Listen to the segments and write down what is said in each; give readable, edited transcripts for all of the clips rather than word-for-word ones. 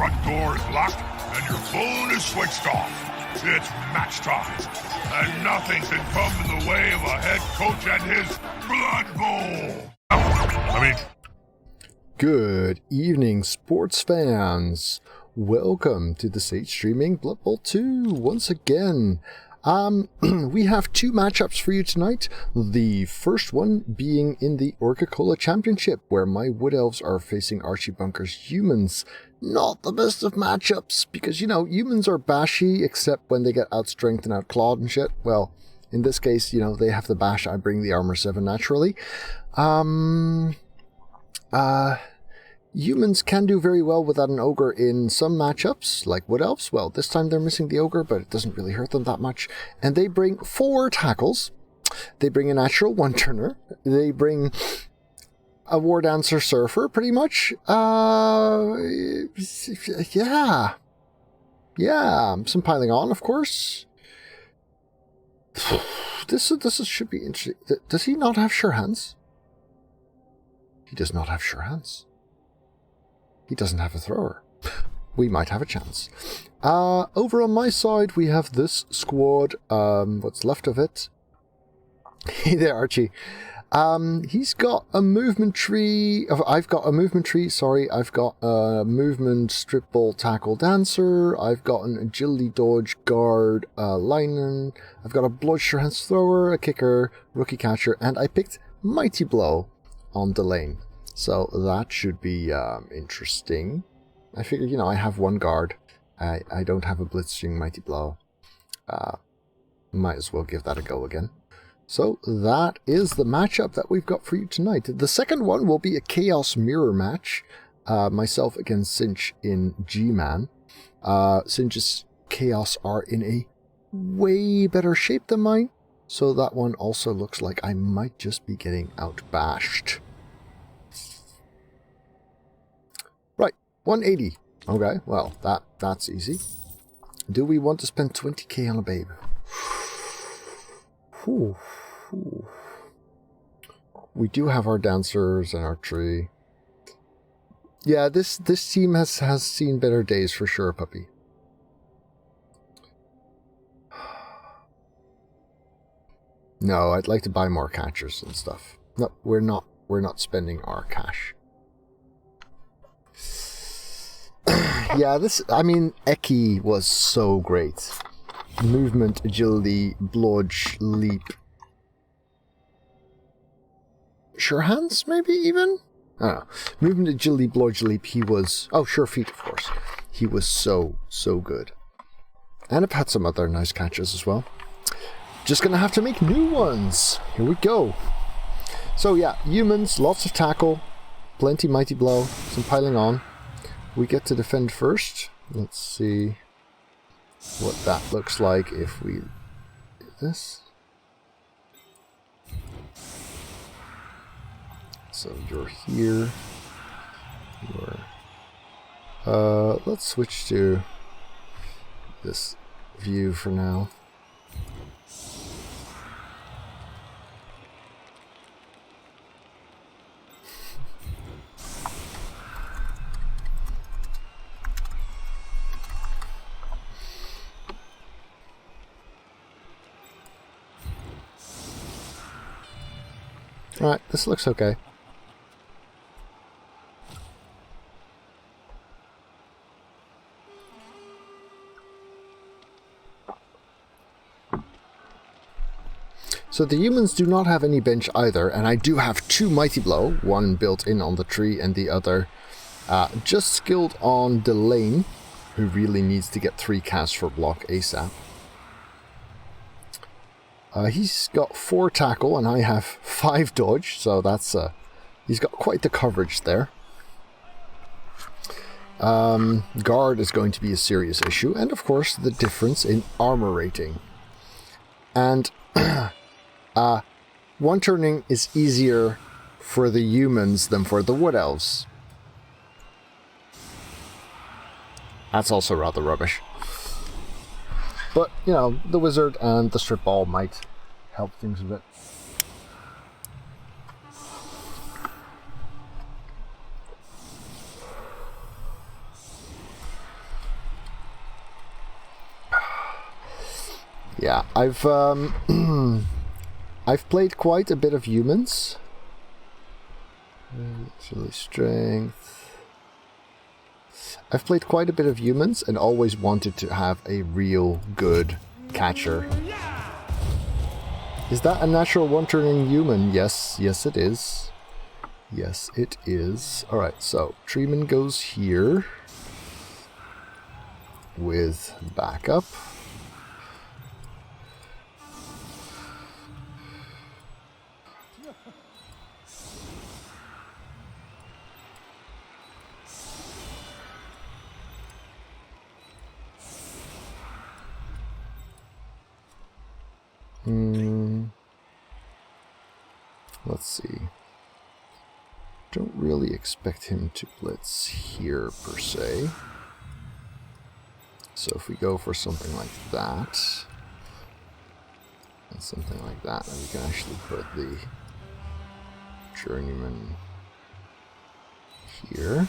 front door is locked and your phone is switched off. It's match time, and nothing can come in the way of a head coach and his blood bowl. Good evening, sports fans. Welcome to the Sage Streaming Blood Bowl 2 once again. We have two matchups for you tonight. The first one being in the Orca-Cola Championship, where my Wood Elves are facing ArchiBunker's humans. Not the best of matchups, because, you know, humans are bashy, except when they get outstrengthed and outclawed and shit. Well, in this case, you know, they have the bash, I bring the armor 7 naturally. Humans can do very well without an ogre in some matchups, like Wood Elves. Well, this time they're missing the ogre, but it doesn't really hurt them that much. And they bring 4 tackles. They bring a natural 1-turner. They bring a War Dancer Surfer, pretty much. Yeah. Some piling on, of course. This should be interesting. Does he not have sure hands? He does not have sure hands. He doesn't have a thrower. We might have a chance. Over on my side, we have this squad. What's left of it? Hey there, Archie. He's got a movement tree. I've got a movement tree, sorry. I've got a movement strip ball tackle dancer. I've got an agility dodge guard lineman. I've got a blood sure hands thrower, a kicker, rookie catcher, and I picked Mighty Blow on the lane. So that should be interesting. I figure, you know, I have one guard. I don't have a blitzing Mighty Blow. Might as well give that a go again. So that is the matchup that we've got for you tonight. The second one will be a Chaos Mirror match. Myself against Cinch in G-Man. Cinch's Chaos are in a way better shape than mine. So that one also looks like I might just be getting outbashed. Right, 180. Okay, well, that's easy. Do we want to spend 20k on a babe? Whew. We do have our dancers and our tree. Yeah, this team has seen better days for sure, puppy. No, I'd like to buy more catchers and stuff. No, we're not spending our cash. Yeah, Eki was so great. Movement, agility, blodge, leap. Sure hands, maybe even? I don't know. Movement, agility, blodge, leap, he was... Oh, sure feet, of course. He was so good. And I've had some other nice catches as well. Just gonna have to make new ones. Here we go. So yeah, humans, lots of tackle, plenty Mighty Blow, some piling on. We get to defend first. Let's see what that looks like if we do this. So you're here. Let's switch to this view for now. Right, this looks okay. So the humans do not have any bench either, and I do have 2 Mighty Blow, one built in on the tree and the other just skilled on the lane, who really needs to get 3 casts for block ASAP. He's got 4 tackle and I have 5 dodge, so that's he's got quite the coverage there. Guard is going to be a serious issue, and of course the difference in armor rating. And 1-turning is easier for the humans than for the Wood Elves. That's also rather rubbish. But, you know, the wizard and the strip ball might help things a bit. Yeah, I've I've played quite a bit of humans. Actually, strength. I've played quite a bit of humans and always wanted to have a real good catcher. Is that a natural one turning human? Yes, yes it is. Yes it is. Alright, so Treeman goes here with backup. Let's see. Don't really expect him to blitz here per se. So if we go for something like that, and something like that, then we can actually put the journeyman here.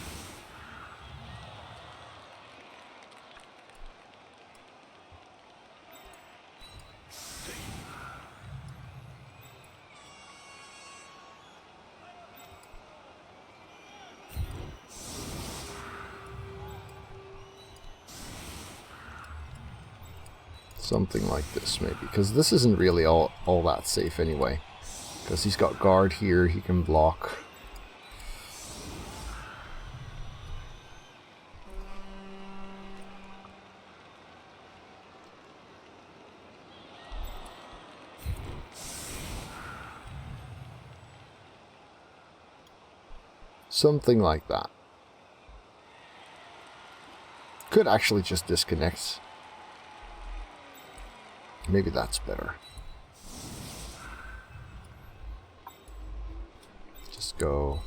Something like this, maybe, because this isn't really all that safe anyway. Because he's got guard here, he can block. Something like that. Could actually just disconnect. Maybe that's better. Just go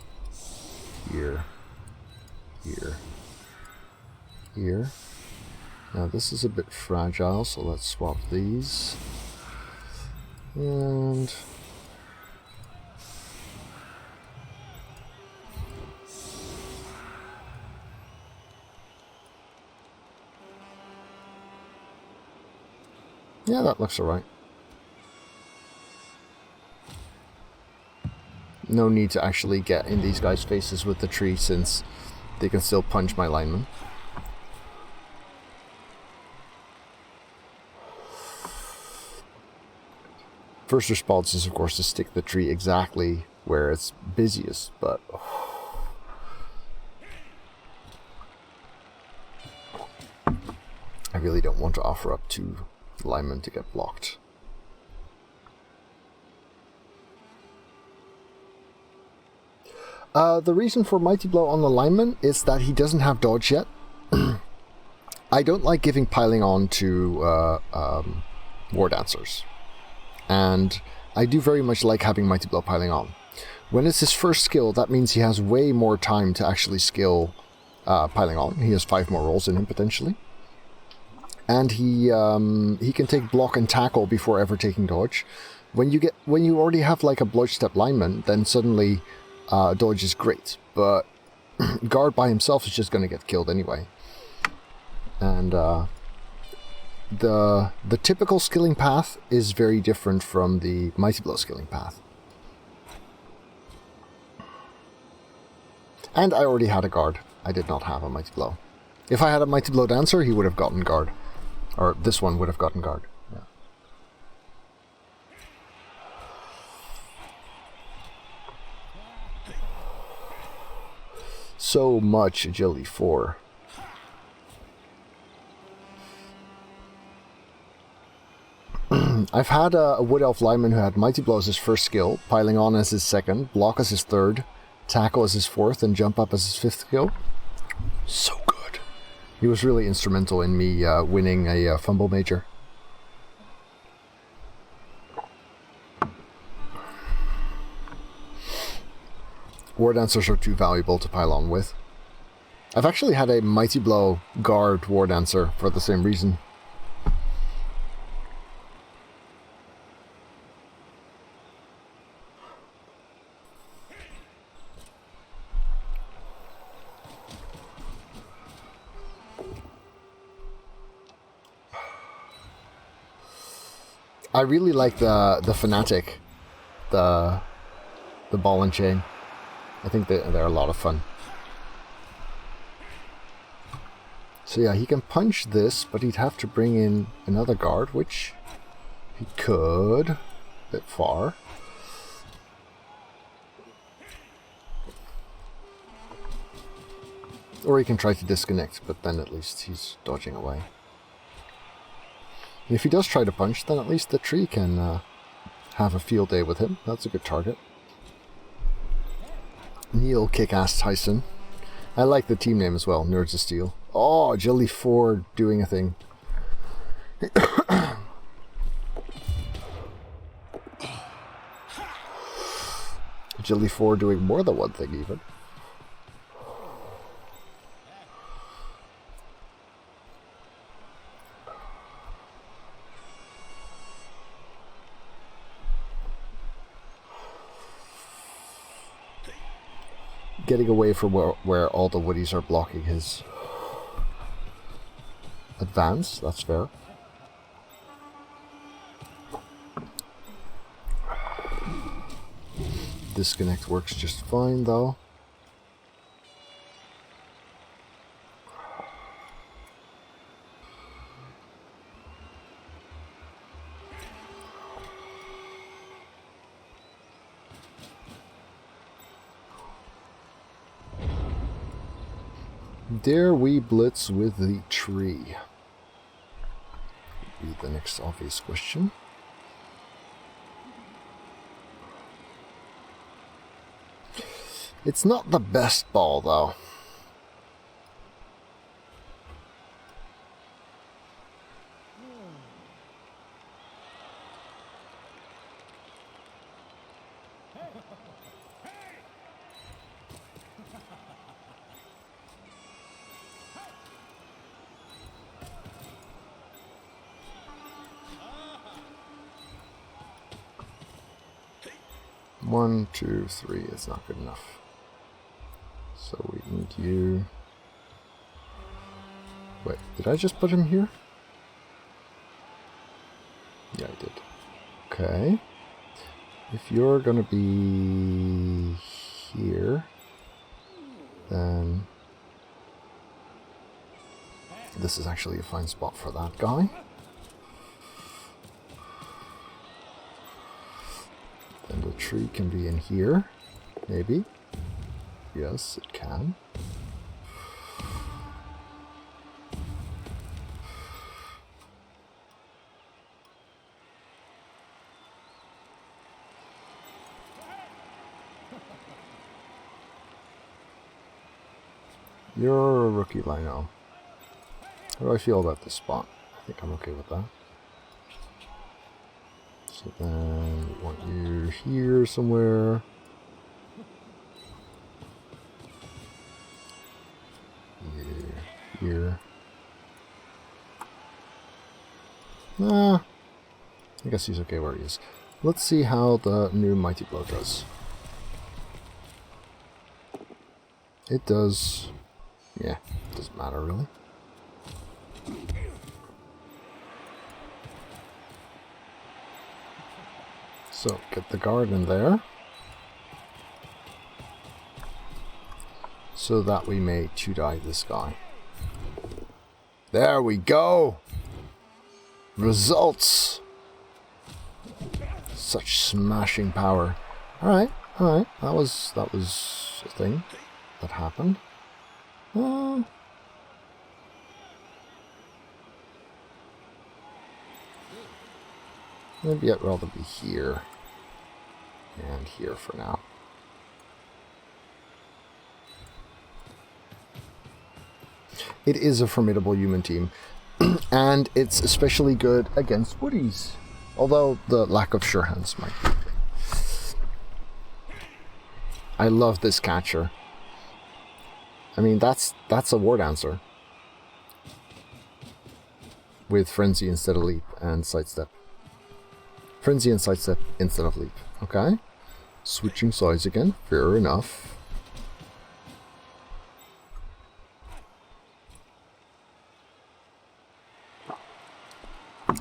here, here, here. Now this is a bit fragile, so let's swap these. And yeah, that looks alright. No need to actually get in these guys' faces with the tree, since they can still punch my lineman. First response is, of course, to stick the tree exactly where it's busiest, but I really don't want to offer up two linemen to get blocked. The reason for Mighty Blow on the lineman is that he doesn't have dodge yet. I don't like giving piling on to War Dancers. And I do very much like having Mighty Blow piling on. When it's his first skill, that means he has way more time to actually skill piling on. He has 5 more rolls in him, potentially. And he can take block and tackle before ever taking dodge. When you already have like a bludge step lineman, then suddenly dodge is great. But guard by himself is just going to get killed anyway. And the typical skilling path is very different from the Mighty Blow skilling path. And I already had a guard. I did not have a Mighty Blow. If I had a Mighty Blow Dancer, he would have gotten guard. Or this one would have gotten guard. Yeah. So much agility 4. I've had a Wood Elf lineman who had Mighty Blow as his first skill, piling on as his second, block as his third, tackle as his fourth, and jump up as his fifth skill. So good. He was really instrumental in me winning a Fumble Major. War Dancers are too valuable to pile on with. I've actually had a Mighty Blow Guard War Dancer for the same reason. I really like the Fanatic, the ball and chain. I think they're a lot of fun. So yeah, he can punch this, but he'd have to bring in another guard, which he could. A bit far. Or he can try to disconnect, but then at least he's dodging away. If he does try to punch, then at least the tree can have a field day with him. That's a good target. Neil Kick-Ass Tyson. I like the team name as well, Nerds of Steel. Oh, Agility 4 doing a thing. Agility 4 doing more than one thing even. Getting away from where all the woodies are blocking his advance, that's fair. Disconnect works just fine though. Dare we blitz with the tree? Be the next obvious question. It's not the best ball though. One, two, three is not good enough. So we need you. Wait, did I just put him here? Yeah, I did. Okay. If you're gonna be here, then this is actually a fine spot for that guy. Then the tree can be in here, maybe. Yes, it can. You're a rookie, Lino. How do I feel about this spot? I think I'm okay with that. So then we want you here somewhere. Here. Nah, I guess he's okay where he is. Let's see how the new Mighty Blow does. It does. Yeah, doesn't matter really. So, get the guard in there. So that we may 2-die this guy. There we go! Results! Such smashing power. Alright, alright. That was a thing that happened. Maybe I'd rather be here and here for now. It is a formidable human team, and it's especially good against woodies, although the lack of sure hands might be. I love this catcher. I mean, that's a war dancer with frenzy instead of leap and sidestep. Frenzy and sidestep instead of leap. Okay, switching sides again. Fair enough.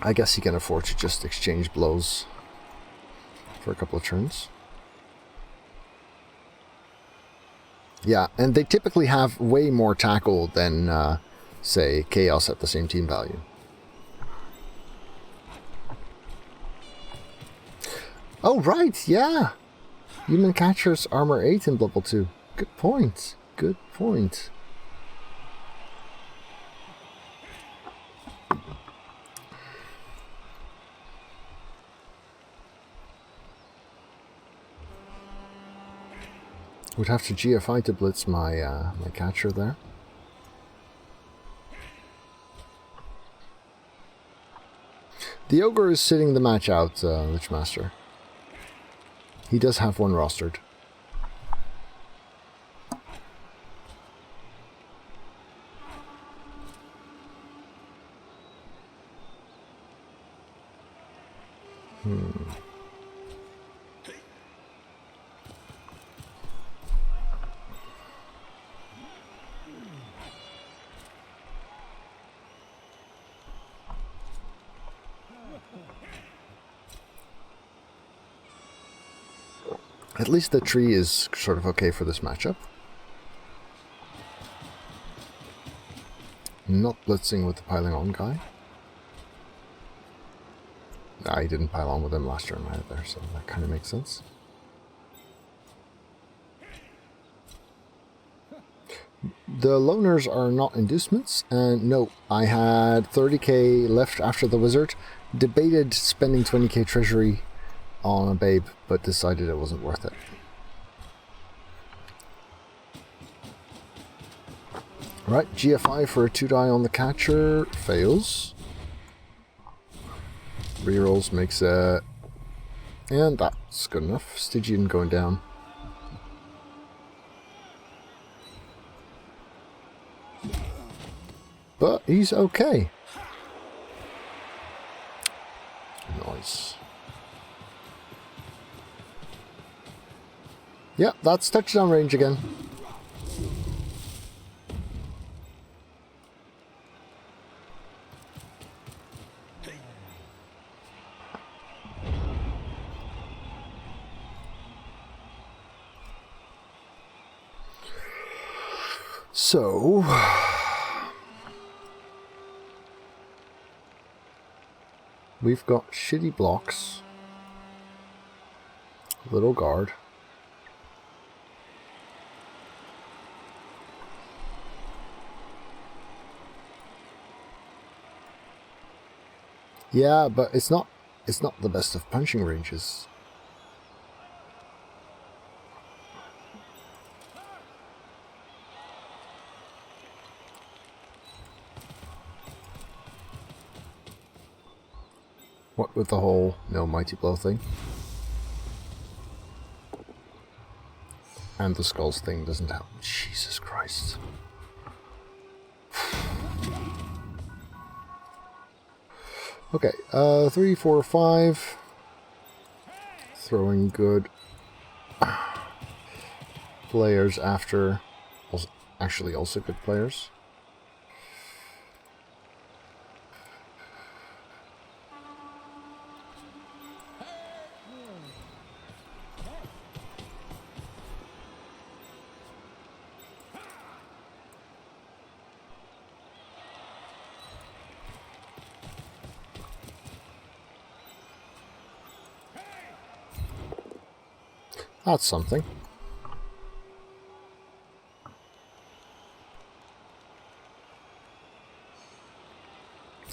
I guess he can afford to just exchange blows for a couple of turns. Yeah, and they typically have way more tackle than, say, Chaos at the same team value. Oh, right, yeah! Human Catcher's Armor 8 in Blood Bowl 2. Good point. Good point. Would have to GFI to blitz my my catcher there. The Ogre is sitting the match out, Lichmaster. He does have one rostered. At least the tree is sort of okay for this matchup. Not blitzing with the piling on guy. I didn't pile on with him last turn either, so that kind of makes sense. The loners are not inducements, and no, I had 30k left after the wizard. Debated spending 20k treasury on a babe, but decided it wasn't worth it. Right, GFI for a 2-die on the catcher, fails. Rerolls makes it, and that's good enough. Stygian going down. But he's okay. Nice. Yeah, that's touchdown range again. So, we've got shitty blocks, little guard. Yeah, but it's not the best of punching ranges. What with the whole no mighty blow thing? And the skulls thing doesn't help. Jesus Christ. Okay, 3, 4, 5. Throwing good players after, actually also good players. That's something.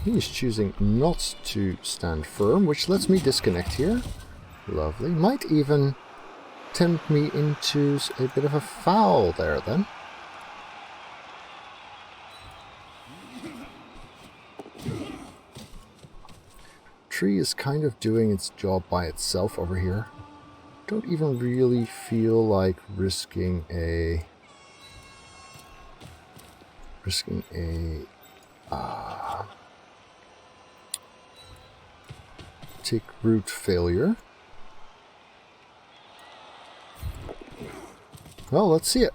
He's choosing not to stand firm, which lets me disconnect here. Lovely. Might even tempt me into a bit of a foul there then. Tree is kind of doing its job by itself over here. Don't even really feel like risking a take root failure. Well, let's see it.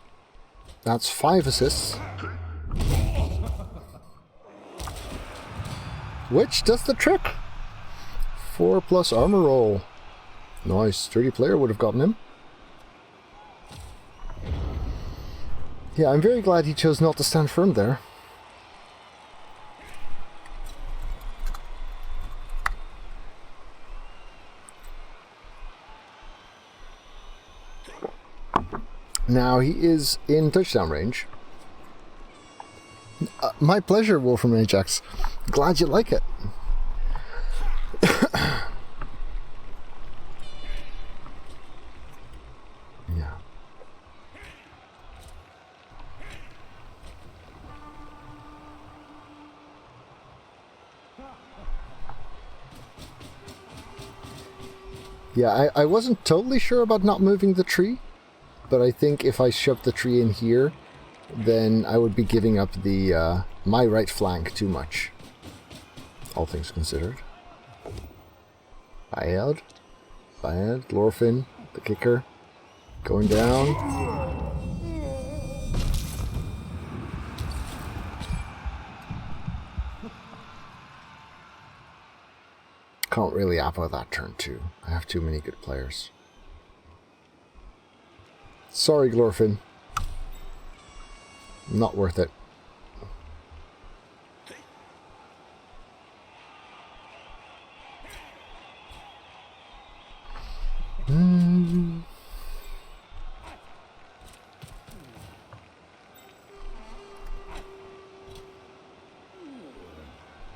That's 5 assists. Which does the trick. 4+ armor roll. Nice. Sturdy player would have gotten him. Yeah, I'm very glad he chose not to stand firm there. Now he is in touchdown range. My pleasure, Wolfram Ajax. Glad you like it. Yeah. Yeah, I wasn't totally sure about not moving the tree, but I think if I shoved the tree in here, then I would be giving up the my right flank too much. All things considered. Bad. Glorfin, the kicker, going down. Can't really appo that turn too. I have too many good players. Sorry, Glorfin. Not worth it.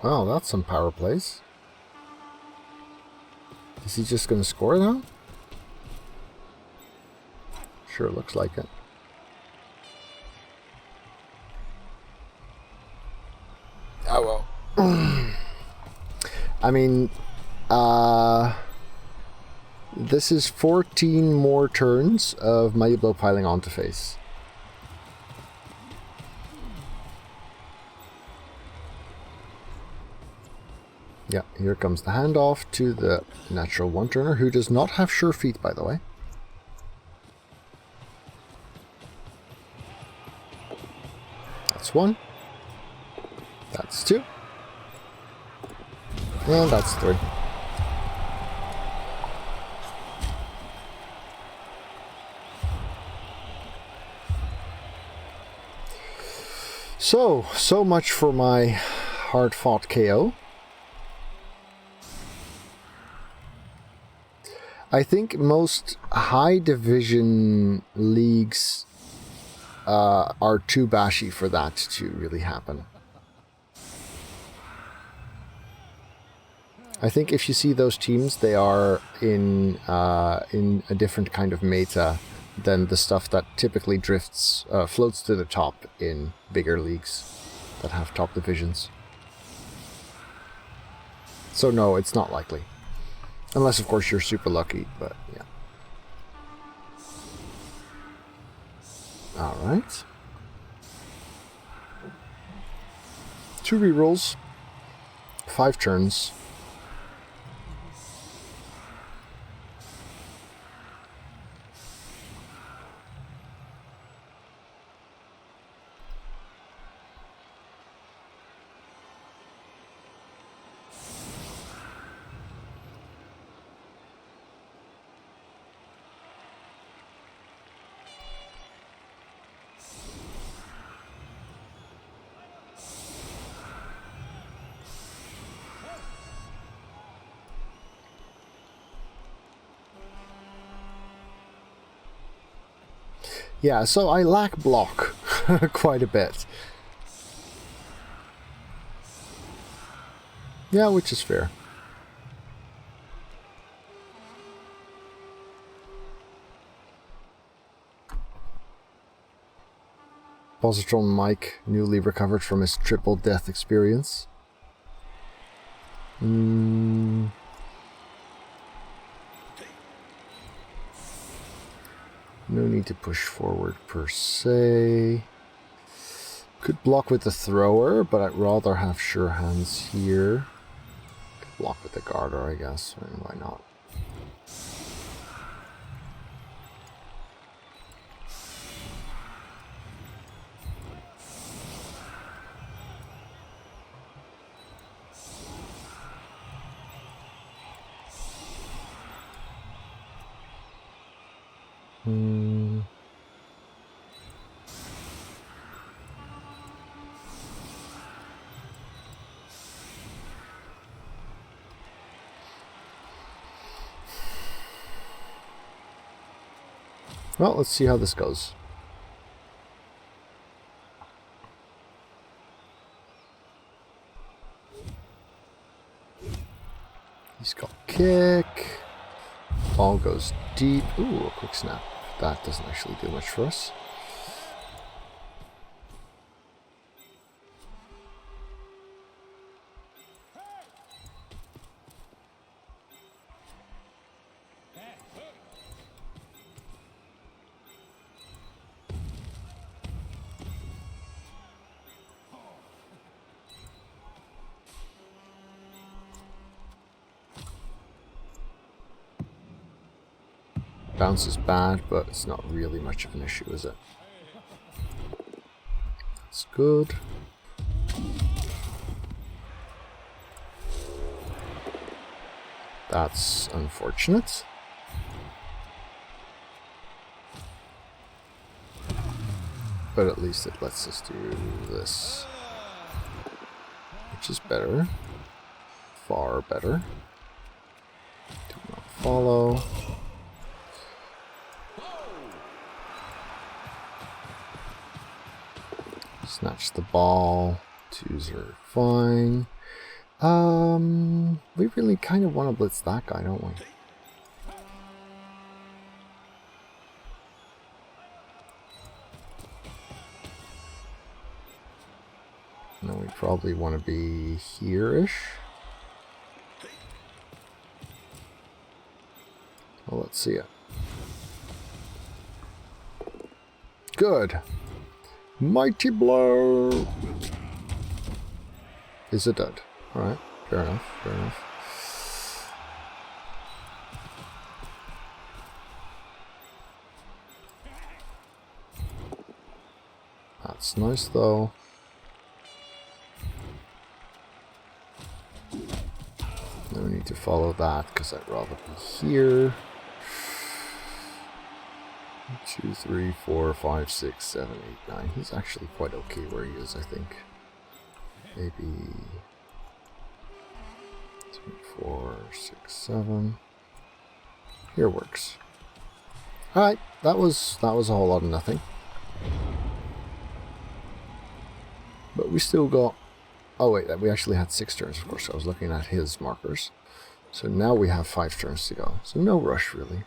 Wow, that's some power plays. Is he just going to score now? Sure looks like it. Oh well. I mean, this is 14 more turns of Mighty Blow piling onto face. Yeah, here comes the handoff to the natural one-turner, who does not have sure feet, by the way. That's one. That's two. And that's three. So much for my hard-fought KO. I think most high division leagues are too bashy for that to really happen. I think if you see those teams, they are in a different kind of meta than the stuff that typically floats to the top in bigger leagues that have top divisions. So no, it's not likely. Unless, of course, you're super lucky, but yeah. Alright. 2 rerolls. 5 turns. Yeah, so I lack block quite a bit. Yeah, which is fair. Positron Mike, newly recovered from his triple death experience. No need to push forward per se. Could block with the thrower, but I'd rather have sure hands here. Could block with the garter, I guess. I mean, why not? Well, let's see how this goes. He's got kick. Ball goes deep. Ooh, a quick snap. That doesn't actually do much for us. Bounce is bad, but it's not really much of an issue, is it? That's good. That's unfortunate. But at least it lets us do this. Which is better. Far better. Do not follow. Snatch the ball. Twos are fine. We really kind of want to blitz that guy, don't we? No, we probably want to be here-ish. Well, let's see it. Good. Mighty blow. Is it dead? Alright, fair enough, fair enough. That's nice though. No need to follow that because I'd rather be here. 2, 3, 4, 5, 6, 7, 8, 9. He's actually quite okay where he is, I think. Maybe 2, 4, 6, 7. Here works. Alright, that was a whole lot of nothing. But we still got... Oh wait, we actually had 6 turns, of course. I was looking at his markers. So now we have 5 turns to go. So no rush, really.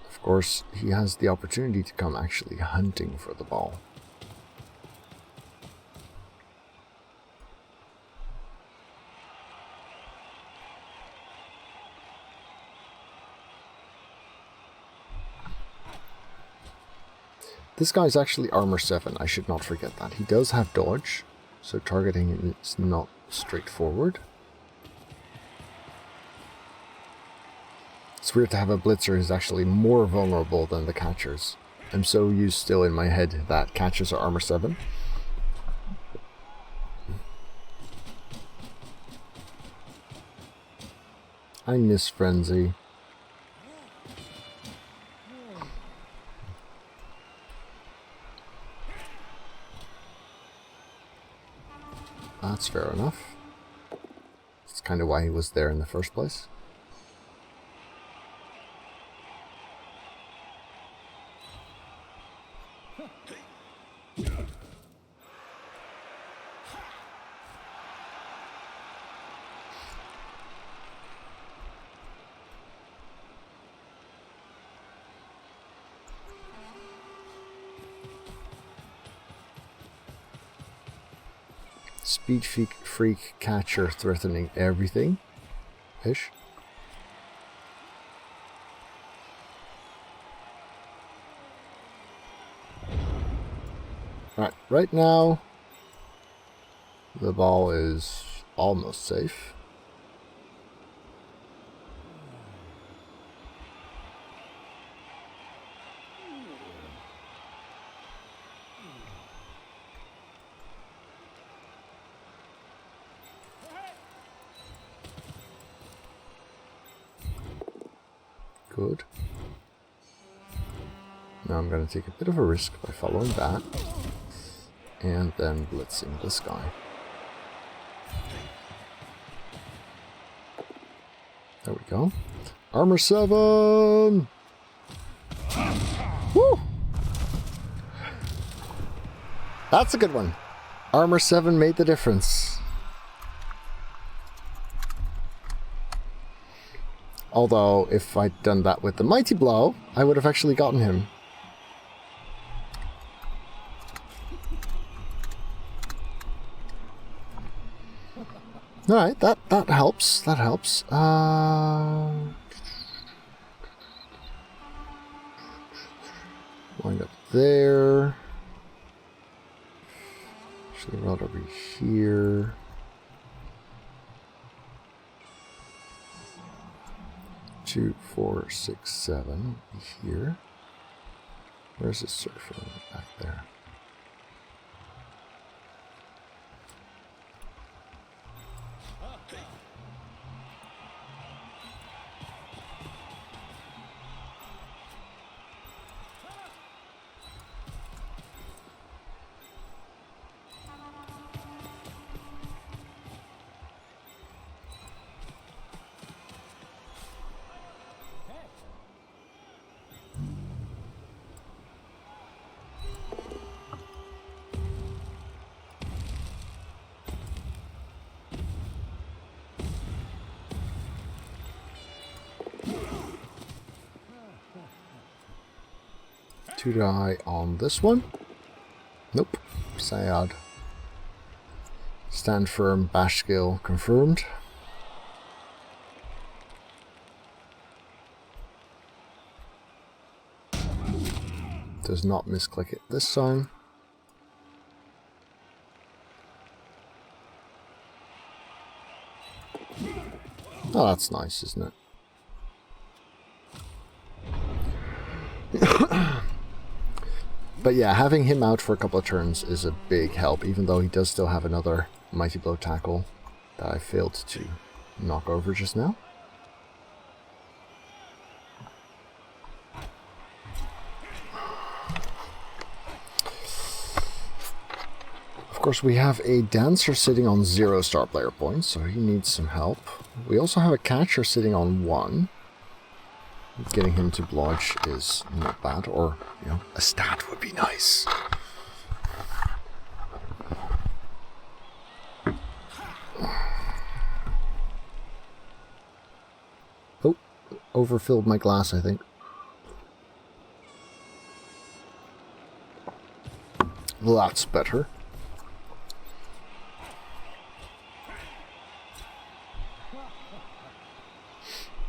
Of course, he has the opportunity to come actually hunting for the ball. This guy's actually armor 7, I should not forget that. He does have dodge, so targeting is not straightforward. It's weird to have a blitzer who's actually more vulnerable than the catchers. I'm so used still in my head that catchers are armor 7. I miss Frenzy. That's fair enough. That's kind of why he was there in the first place. Speed freak catcher threatening everything. Ish. Right now, the ball is almost safe. Good. Now I'm going to take a bit of a risk by following that. And then blitzing this guy. There we go. Armor 7! Woo! That's a good one. Armor 7 made the difference. Although, if I'd done that with the Mighty Blow, I would have actually gotten him. Alright, that helps. That helps. Wind up there. Actually, rather be here. Two, 4, 6, 7. Be here. Where's the surfer? Back there. To die on this one. Nope. Sad. Stand firm, bash skill confirmed. Does not misclick it this time. Oh, that's nice, isn't it? But yeah, having him out for a couple of turns is a big help, even though he does still have another Mighty Blow tackle that I failed to knock over just now. Of course, we have a Dancer sitting on 0 star player points, so he needs some help. We also have a Catcher sitting on 1. Getting him to blodge is not bad, or, you know, a stat would be nice. Oh, overfilled my glass, I think. That's better.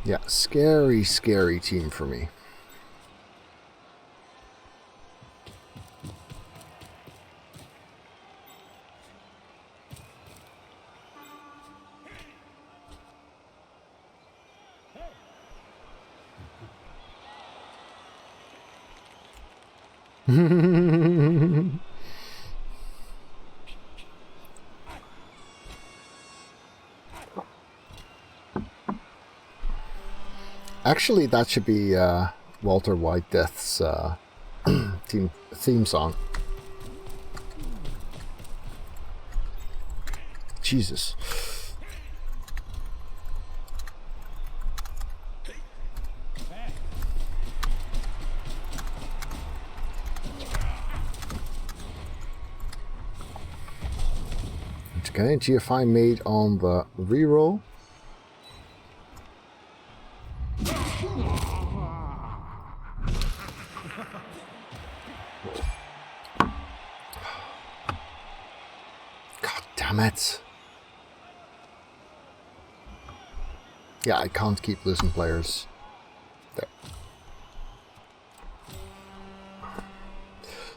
Yeah, scary, scary team for me. Actually, that should be Walter White Death's theme song. Jesus. Okay, GFI made on the reroll. God damn it. Yeah, I can't keep losing players. There.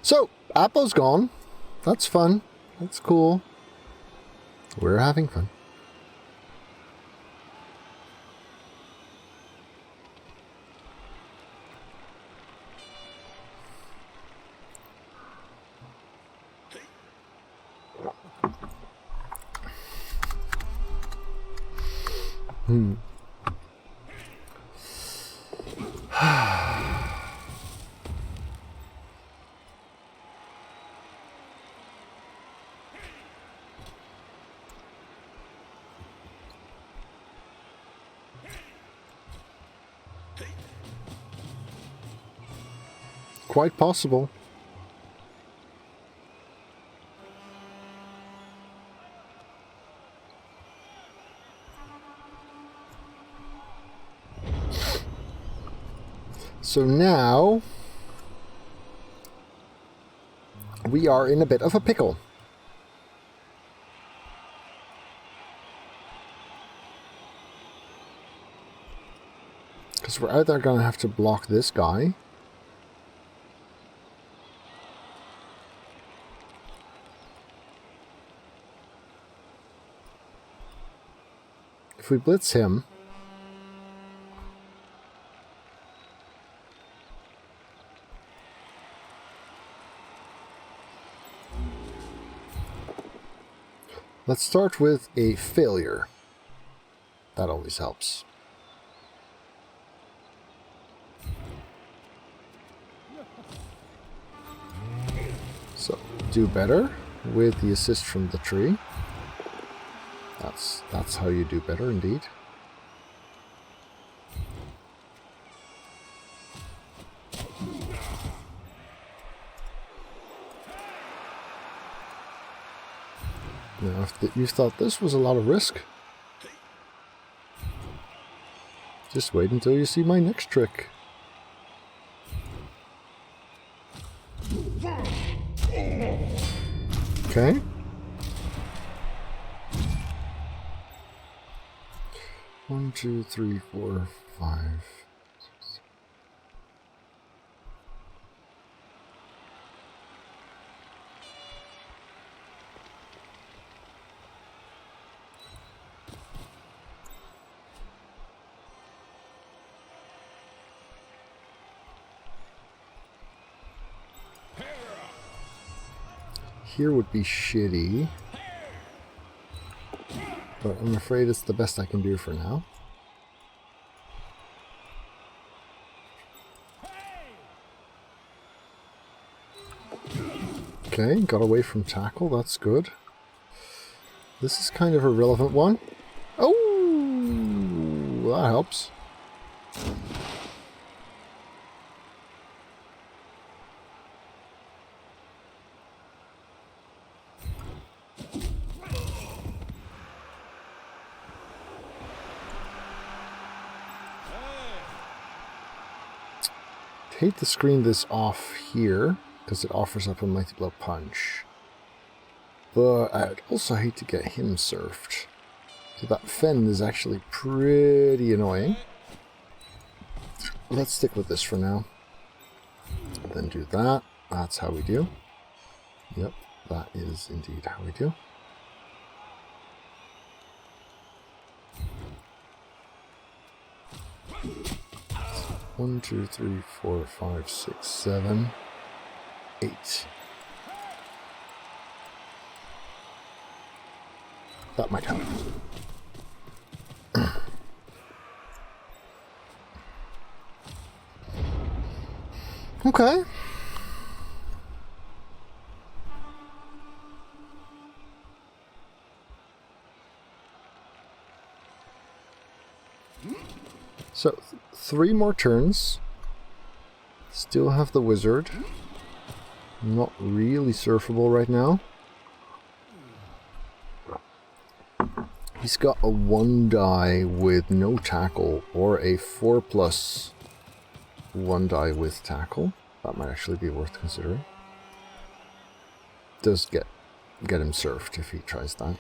So, Appo's gone. That's fun. That's cool. We're having fun. quite possible. So now we are in a bit of a pickle. Because we're either going to have to block this guy, if we blitz him, let's start with a failure. That always helps. So, do better with the assist from the tree. That's how you do better indeed. Now, if you thought this was a lot of risk, just wait until you see my next trick. Okay. One, two, three, four, five. Here would be shitty, but I'm afraid it's the best I can do for now. Okay, got away from tackle, that's good. This is kind of a relevant one. Oh, that helps. Hate to screen this off here because it offers up a Mighty Blow punch, but I'd also hate to get him surfed. So that fend is actually pretty annoying. Let's stick with this for now. Then do that. That's how we do. Yep, that is indeed how we do. One, two, three, four, five, six, 7, 8. That might help. Okay. So, 3 more turns. Still have the wizard. Not really surfable right now. He's got a 1 die with no tackle, or a 4+ 1 die with tackle. That might actually be worth considering. Does get him surfed if he tries that.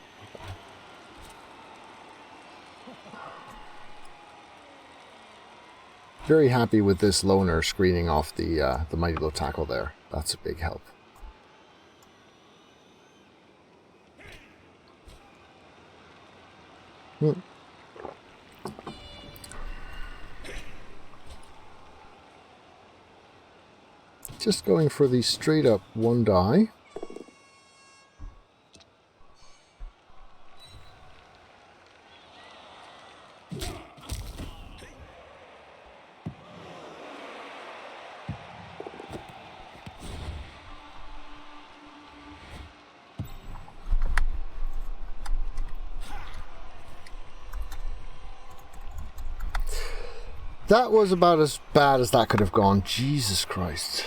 Very happy with this loner screening off the Mighty Blow tackle there. That's a big help. Just going for the straight up 1 die. That was about as bad as that could have gone. Jesus Christ.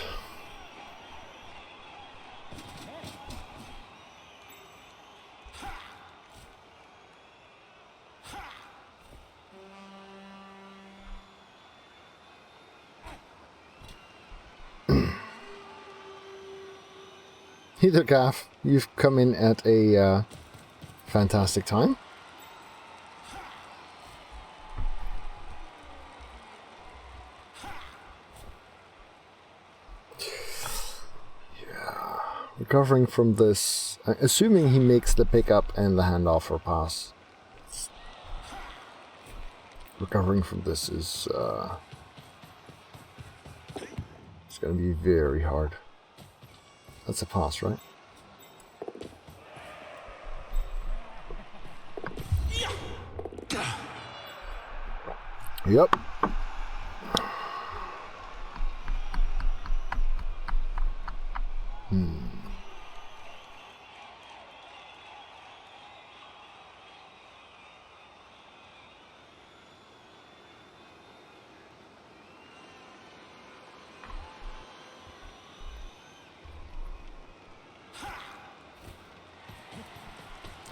Either Gaff, you've come in at a fantastic time. Yeah, recovering from this, assuming he makes the pickup and the handoff or pass. Recovering from this is it's going to be very hard. That's a pass, right? Yep.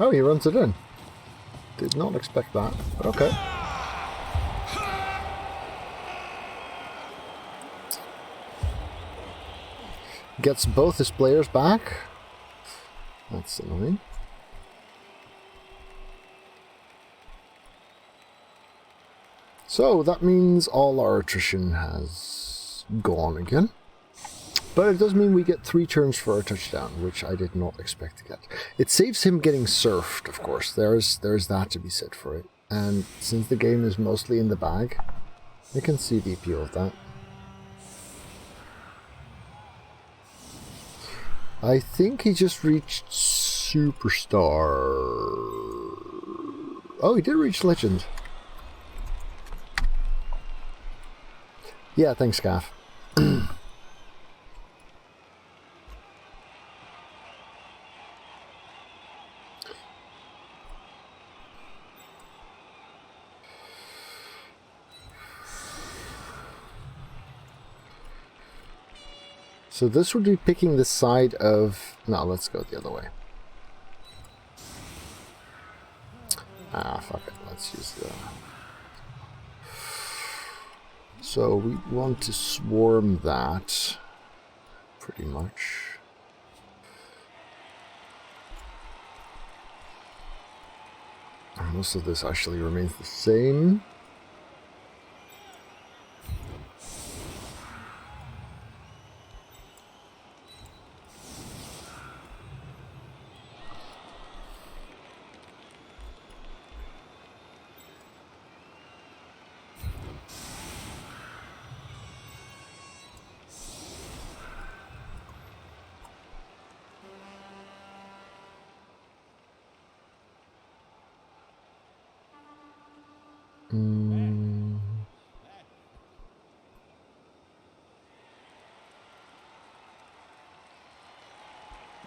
Oh, he runs it in. Did not expect that, but okay. Gets both his players back. That's annoying. So that means all our attrition has gone again. But it does mean we get 3 turns for a touchdown, which I did not expect to get. It saves him getting surfed, of course. There's that to be said for it. And since the game is mostly in the bag, I can see the appeal of that. I think he just reached Superstar. Oh, he did reach Legend. Yeah, thanks, Gaff. So this would be picking the side of... No, let's go the other way. Ah, fuck it. Let's use the... So we want to swarm that, pretty much. And most of this actually remains the same.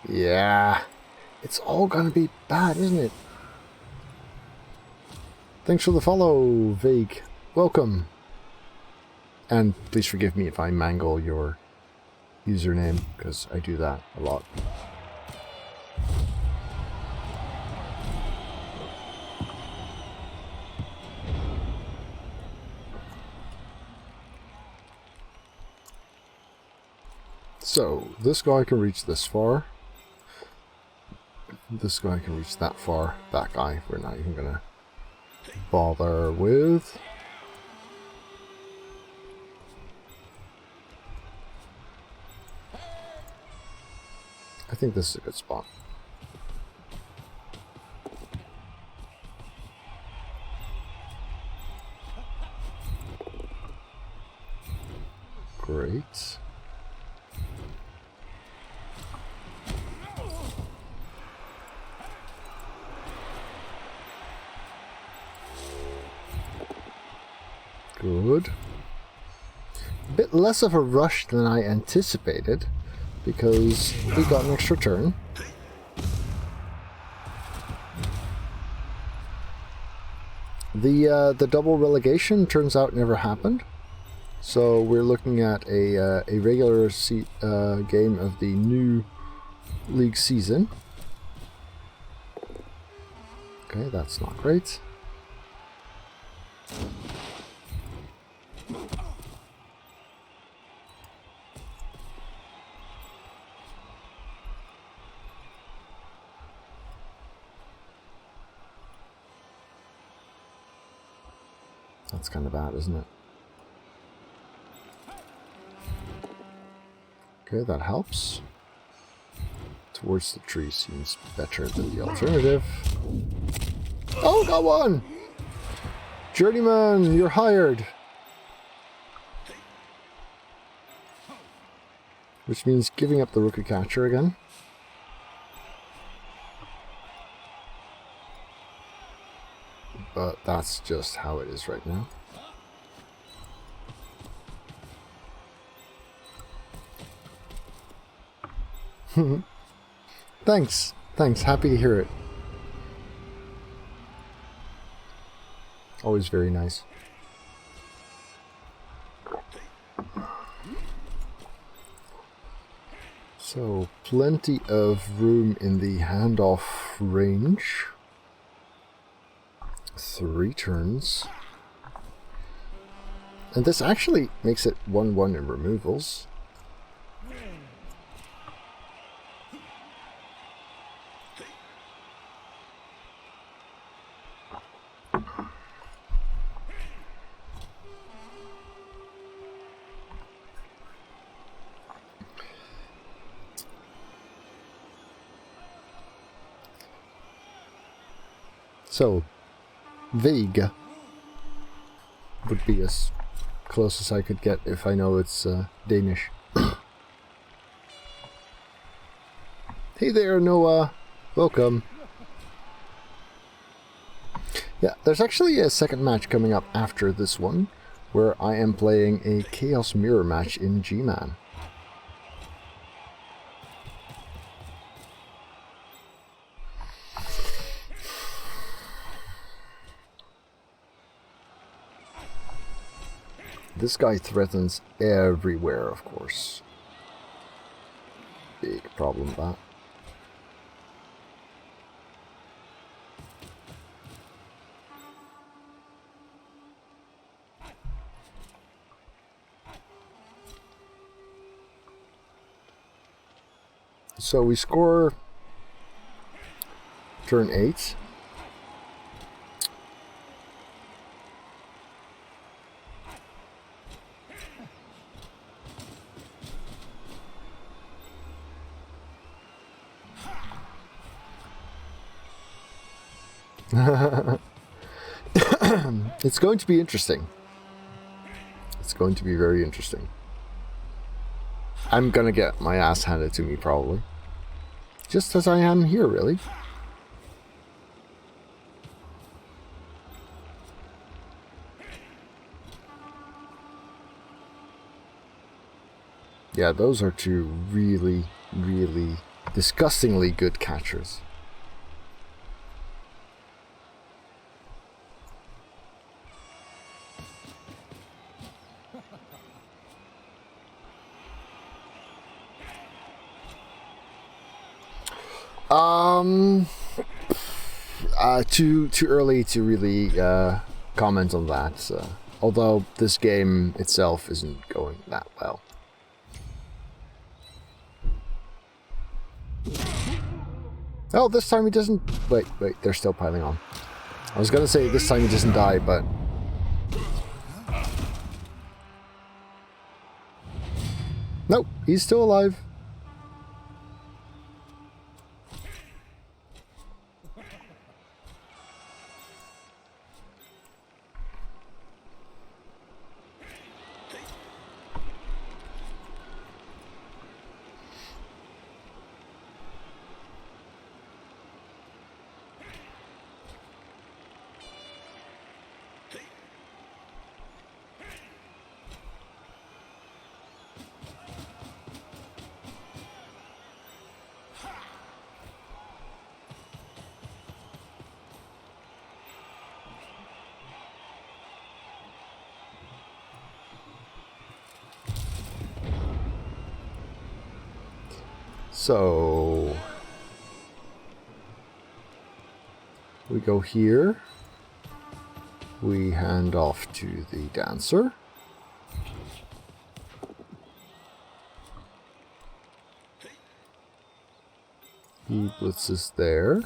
Yeah, it's all gonna be bad, isn't it? Thanks for the follow, Vague. Welcome. And please forgive me if I mangle your username, because I do that a lot. So, this guy can reach this far. This guy can reach that far. That guy we're not even gonna bother with. I think this is a good spot. Great. Good. A bit less of a rush than I anticipated, because we got an extra turn. The double relegation turns out never happened, so we're looking at a regular game of the new league season. Okay, that's not great. That's kind of bad, isn't it? Okay, that helps. Towards the tree seems better than the alternative. Oh, got one! Journeyman, you're hired! Which means giving up the rookie catcher again. But that's just how it is right now. Thanks. Thanks. Happy to hear it. Always very nice. So, plenty of room in the handoff range. 3 turns. And this actually makes it 1-1 in removals. So, vague would be as close as I could get if I know it's Danish. Hey there, Noah. Welcome. Yeah, there's actually a second match coming up after this one, where I am playing a Chaos Mirror match in G-Man. This guy threatens everywhere, of course. Big problem, that. So we score turn 8. It's going to be interesting. It's going to be very interesting. I'm gonna get my ass handed to me, probably. Just as I am here, really. Yeah, those are 2 really, really disgustingly good catchers. Too early to really comment on that. Although this game itself isn't going that well. Oh, this time he doesn't. Wait, they're still piling on. I was gonna say this time he doesn't die, but nope, he's still alive. So we go here. We hand off to the dancer. He blitzes there.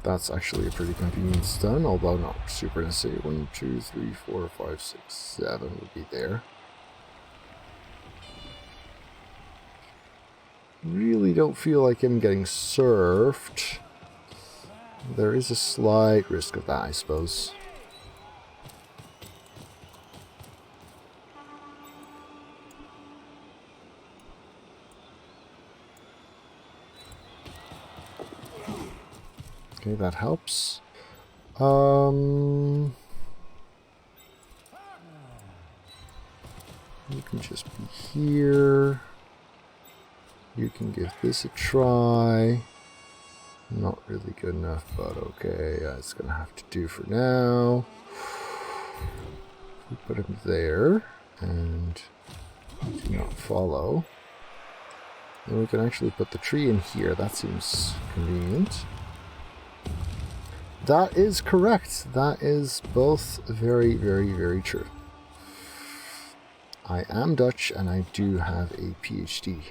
That's actually a pretty convenient stun, although not super necessary. 1, 2, 3, 4, 5, 6, 7 would be there. Really don't feel like him getting surfed. There is a slight risk of that, I suppose. Okay, that helps. You can just be here. You can give this a try. Not really good enough, but okay, it's gonna have to do for now. We put him there, and do not follow. Then we can actually put the tree in here. That seems convenient. That is correct. That is both very, very, very true. I am Dutch, and I do have a PhD.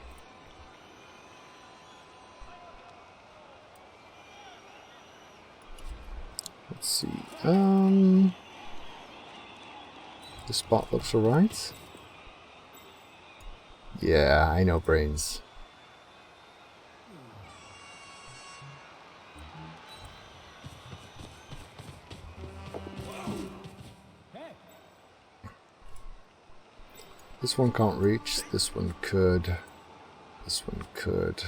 Let's see. The spot looks alright. Yeah, I know brains. This one can't reach. This one could. This one could.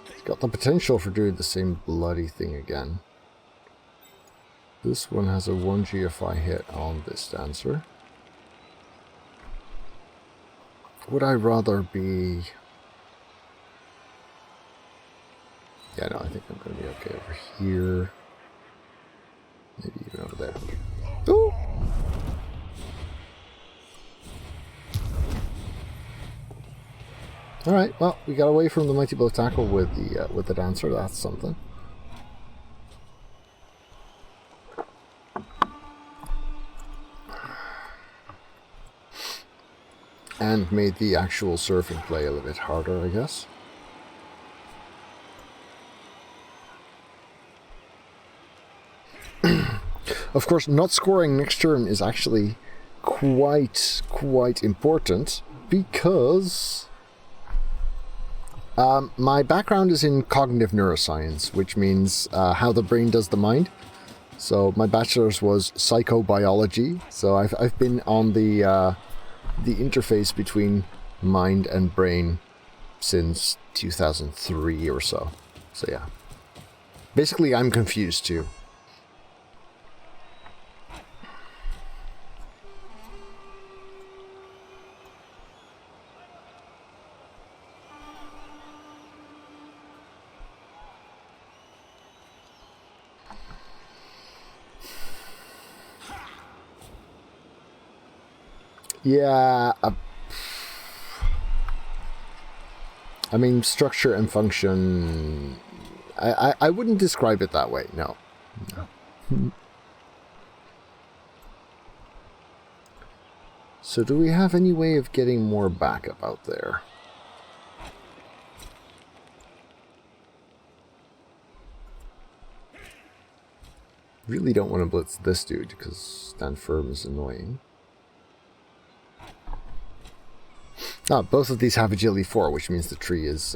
It's got the potential for doing the same bloody thing again. This one has a 1 GFI hit on this dancer. Would I rather be... Yeah, no, I think I'm going to be okay over here. Maybe even over there. Ooh! Alright, well, we got away from the Mighty Blow tackle with the dancer. That's something. And made the actual surfing play a little bit harder, I guess. Of course, not scoring next turn is actually quite important, because my background is in cognitive neuroscience, which means how the brain does the mind. So my bachelor's was psychobiology, so I've been on the interface between mind and brain since 2003 or so. So yeah. Basically, I'm confused too. Yeah, I mean, structure and function, I wouldn't describe it that way, no. So do we have any way of getting more backup out there? Really don't want to blitz this dude, because stand firm is annoying. Both of these have agility 4, which means the tree is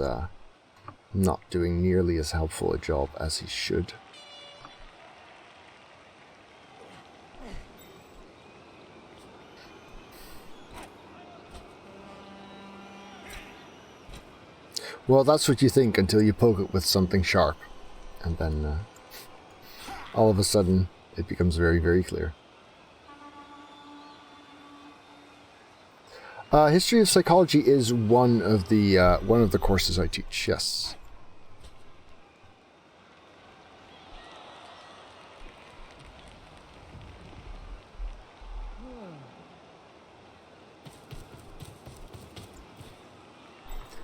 not doing nearly as helpful a job as he should. Well, that's what you think until you poke it with something sharp. And then all of a sudden it becomes very, very clear. History of psychology is one of the courses I teach. Yes.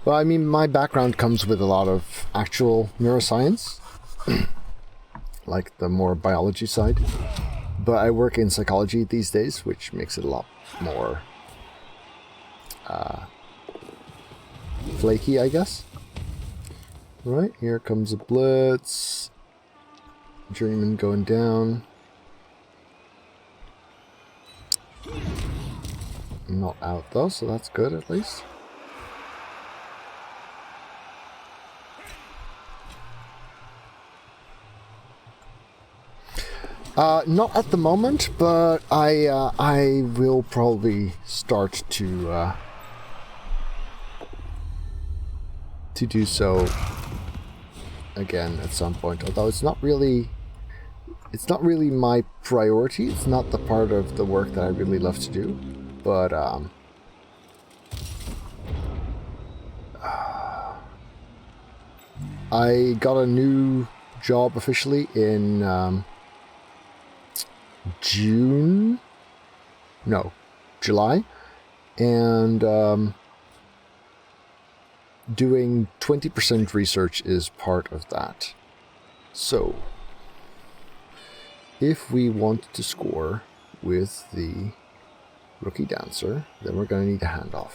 Well, I mean, my background comes with a lot of actual neuroscience, like the more biology side. but I work in psychology these days, which makes it a lot more flaky, I guess. Right, here comes a blitz. Journeyman going down. Not out though, so that's good at least. Not at the moment, but I will probably start to do so again at some point. Although it's not really my priority. It's not the part of the work that I really love to do. But I got a new job officially in July, and doing 20% research is part of that. So if we want to score with the rookie dancer, then we're going to need a handoff.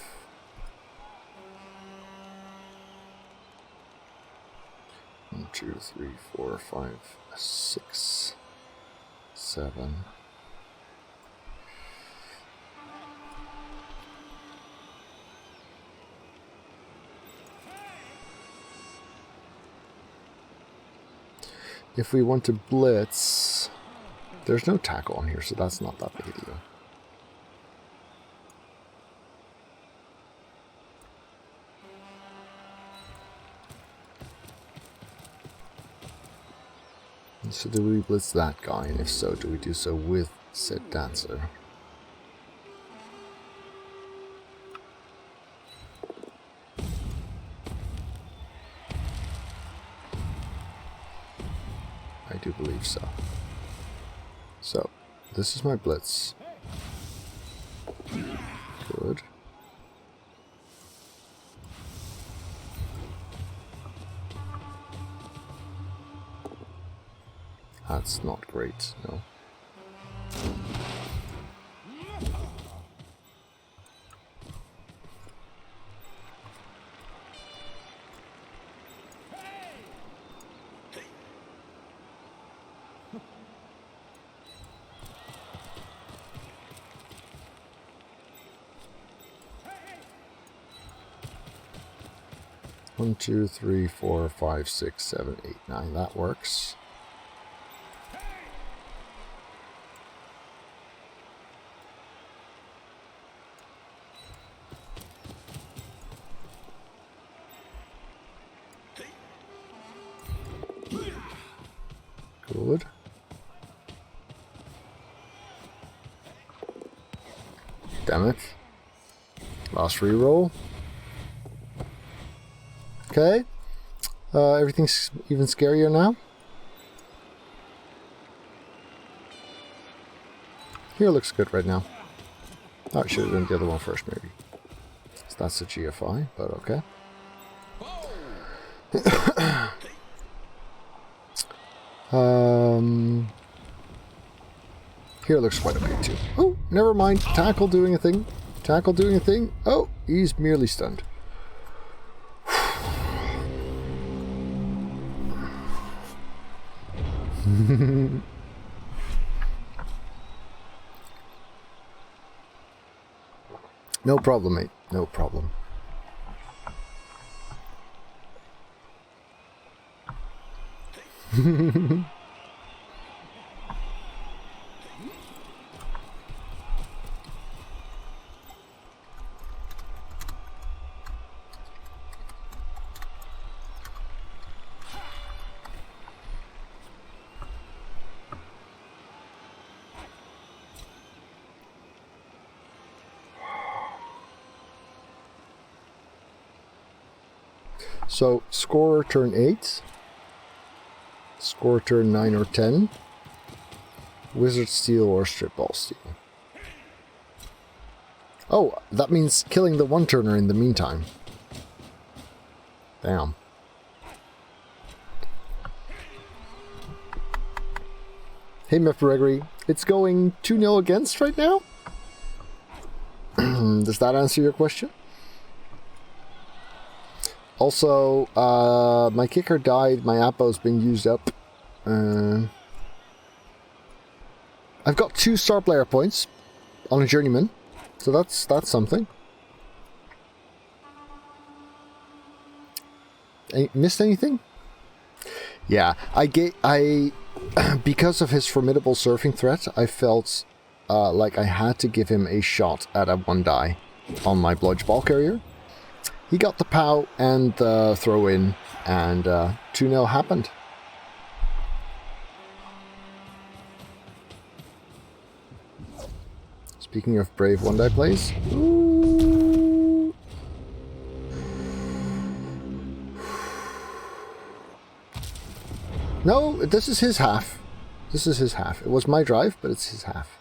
One, 2, 3, 4, 5, 6, 7. If we want to blitz, there's no tackle on here, so that's not that big a deal. So do we blitz that guy, and if so, do we do so with said dancer? I do believe so. So, this is my blitz. Good. That's not great, no. One, 2, 3, 4, 5, 6, 7, 8, 9. That works. Good. Damn it. Last reroll. Okay. Everything's even scarier now. Here looks good right now. Oh, I should have done the other one first, maybe. So that's a GFI, but okay. Here looks quite okay too. Oh, never mind. Tackle doing a thing. Tackle doing a thing. Oh, he's merely stunned. No problem, mate. No problem. So, scorer turn 8, scorer turn 9 or 10, wizard steal or strip ball steal. Oh, that means killing the one-turner in the meantime. Damn. Hey, Mephiregri, It's going 2-0 against right now? Does that answer your question? Also, my kicker died, my Apo's been used up. I've got 2 star player points on a journeyman, so that's something. Missed anything? Yeah, because of his formidable surfing threat, I felt like I had to give him a shot at a 1-die on my bloodbowl carrier. He got the POW and the throw in, and 2-0 happened. Speaking of brave 1-die plays. Ooh. No, this is his half. This is his half. It was my drive, but it's his half.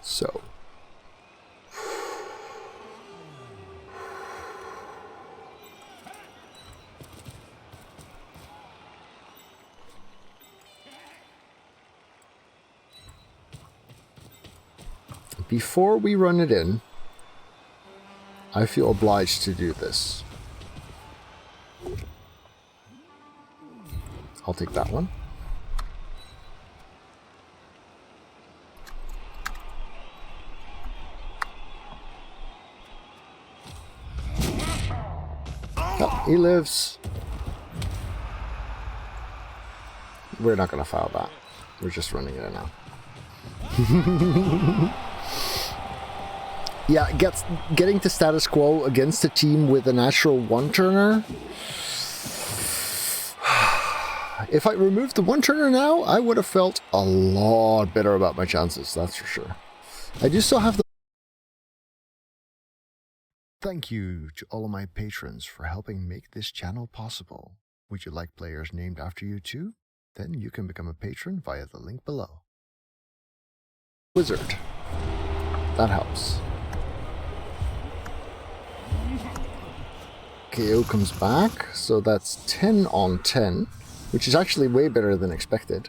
So. Before we run it in, I feel obliged to do this. I'll take that one. Oh, he lives. We're not going to foul that. We're just running it in now. Yeah, getting to status quo against a team with a natural 1-turner. If I removed the 1-turner now, I would have felt a lot better about my chances, that's for sure. I do still have the... Thank you to all of my patrons for helping make this channel possible. Would you like players named after you too? Then you can become a patron via the link below. Wizard. That helps. KO comes back, so that's 10 on 10, which is actually way better than expected.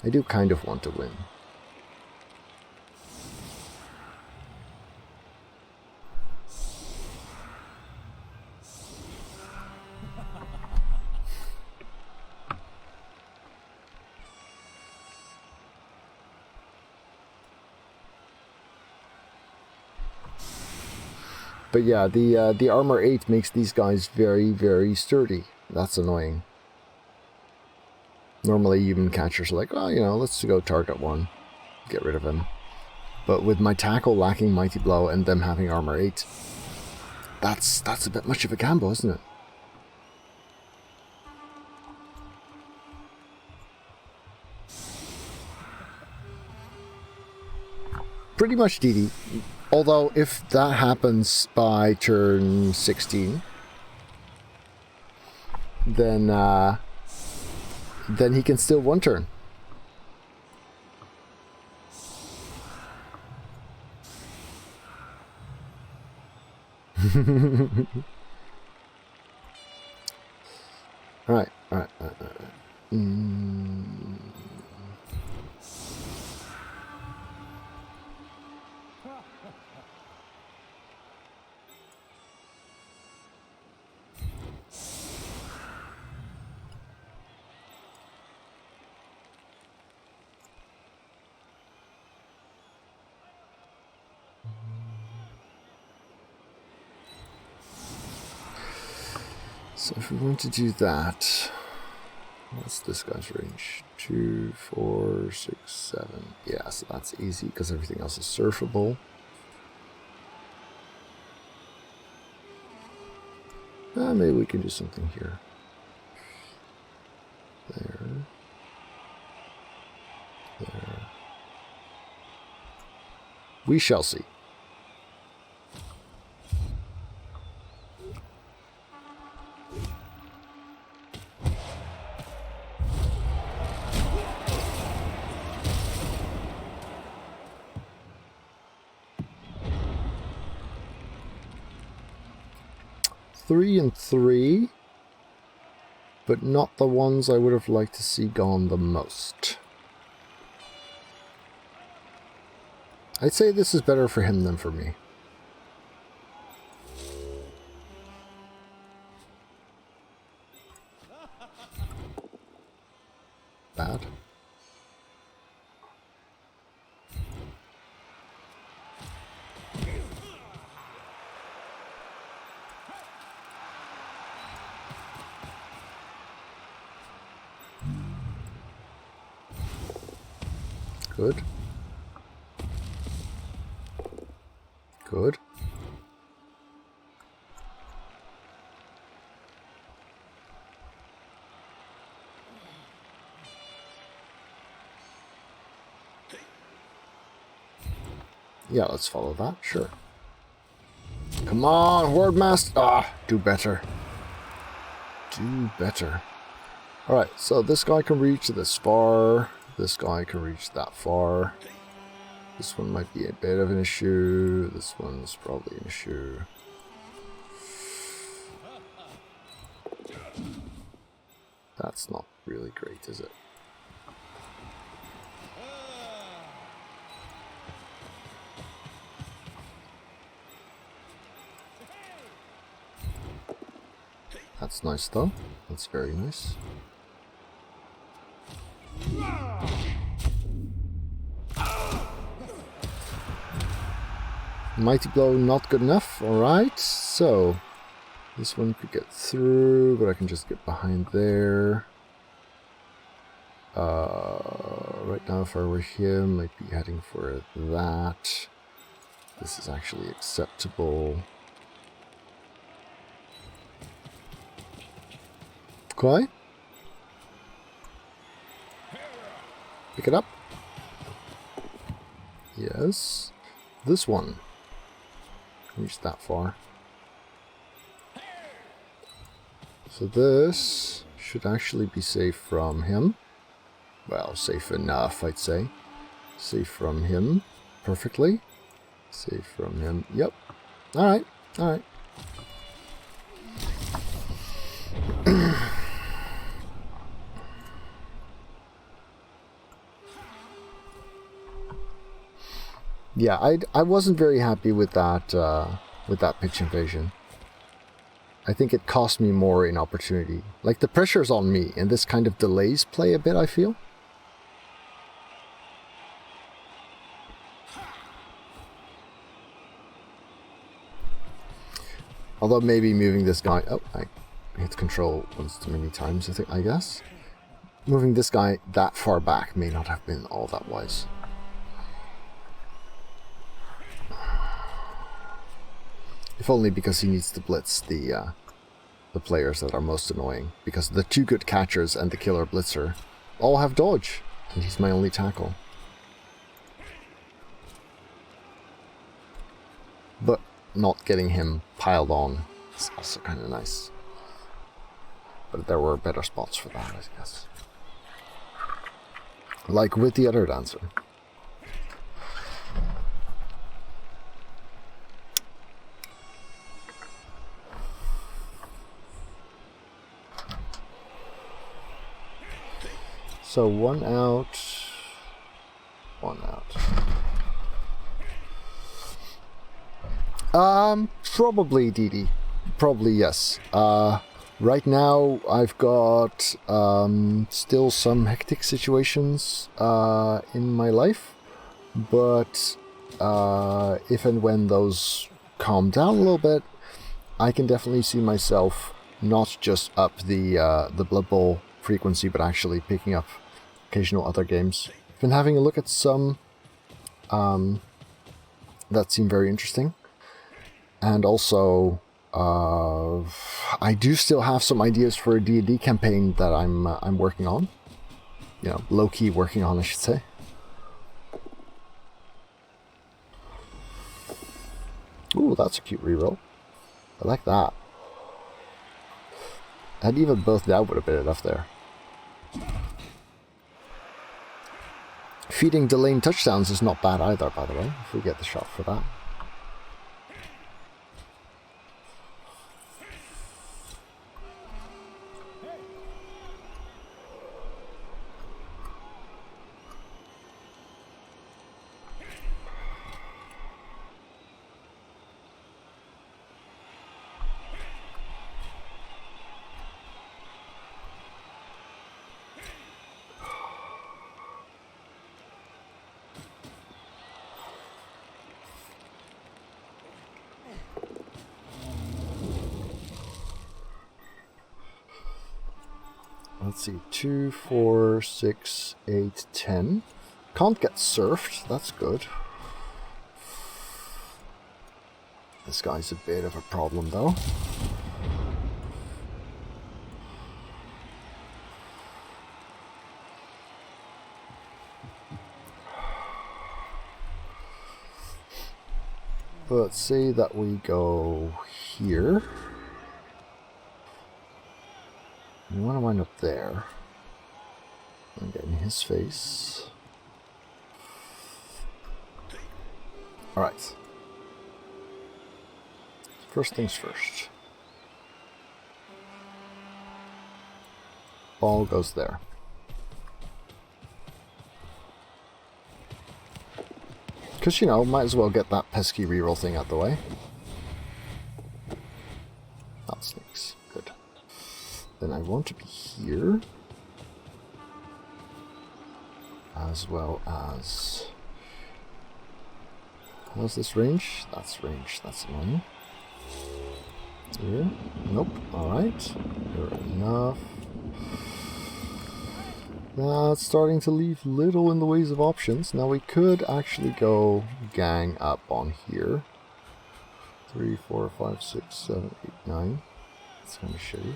I do kind of want to win. But yeah, the armor 8 makes these guys very, very sturdy. That's annoying. Normally even catchers are like, oh, you know, let's go target 1. Get rid of him. But with my tackle lacking Mighty Blow and them having armor 8, that's a bit much of a gamble, isn't it? Pretty much DD. Although, if that happens by turn 16, then he can still 1-turn. Alright. So if we want to do that, what's this guy's range? 2, 4, 6, 7. Yeah, so that's easy because everything else is surfable. Maybe we can do something here. There. We shall see. 3 and 3, but not the ones I would have liked to see gone the most. I'd say this is better for him than for me. Bad. Good. Good. Yeah, let's follow that, sure. Come on, Horde Master! Ah, do better. Do better. Alright, so this guy can reach this far. This guy can reach that far. This one might be a bit of an issue. This one's probably an issue. That's not really great, is it? That's nice though. That's very nice. Mighty Blow not good enough. Alright, so this one could get through, but I can just get behind there. Right now if I were him, I'd be heading for that. This is actually acceptable. Okay. Pick it up. Yes. This one. Reach that far. So this should actually be safe from him. Well, safe enough, I'd say. Safe from him. Perfectly. Safe from him. Yep. Alright. Alright. Yeah, I wasn't very happy with that pitch invasion. I think it cost me more in opportunity. Like, the pressure's on me, and this kind of delays play a bit, I feel. Although maybe moving this guy... Oh, I hit control once too many times, I guess. Moving this guy that far back may not have been all that wise. If only because he needs to blitz the players that are most annoying. Because the two good catchers and the killer blitzer all have dodge, and he's my only tackle. But not getting him piled on is also kind of nice. But there were better spots for that, I guess. Like with the other dancer. So one out. Probably DD. Probably yes. Right now I've got still some hectic situations in my life, but if and when those calm down a little bit, I can definitely see myself not just up the Blood Bowl frequency, but actually picking up occasional other games. Been having a look at some that seem very interesting, and also I do still have some ideas for a D&D campaign that I'm working on. You know, low-key working on, I should say. Ooh, that's a cute reroll. I like that. And even both that would have been enough there. Feeding delaying touchdowns is not bad either, by the way, if we get the shot for that. let's see, 2, 4, 6, 8, 10. Can't get surfed, that's good. This guy's a bit of a problem though. But let's say that we go here. We want to wind up there. And get in his face. Alright. First things first. Ball goes there. Because, you know, might as well get that pesky reroll thing out the way. That stinks. Good. Then I want to be here. As well as... How's this range? That's range. That's annoying. Here? Nope. Alright. Good enough. That's starting to leave little in the ways of options. Now we could actually go gang up on here. 3, 4, 5, 6, 7, 8, 9. That's kind of shitty.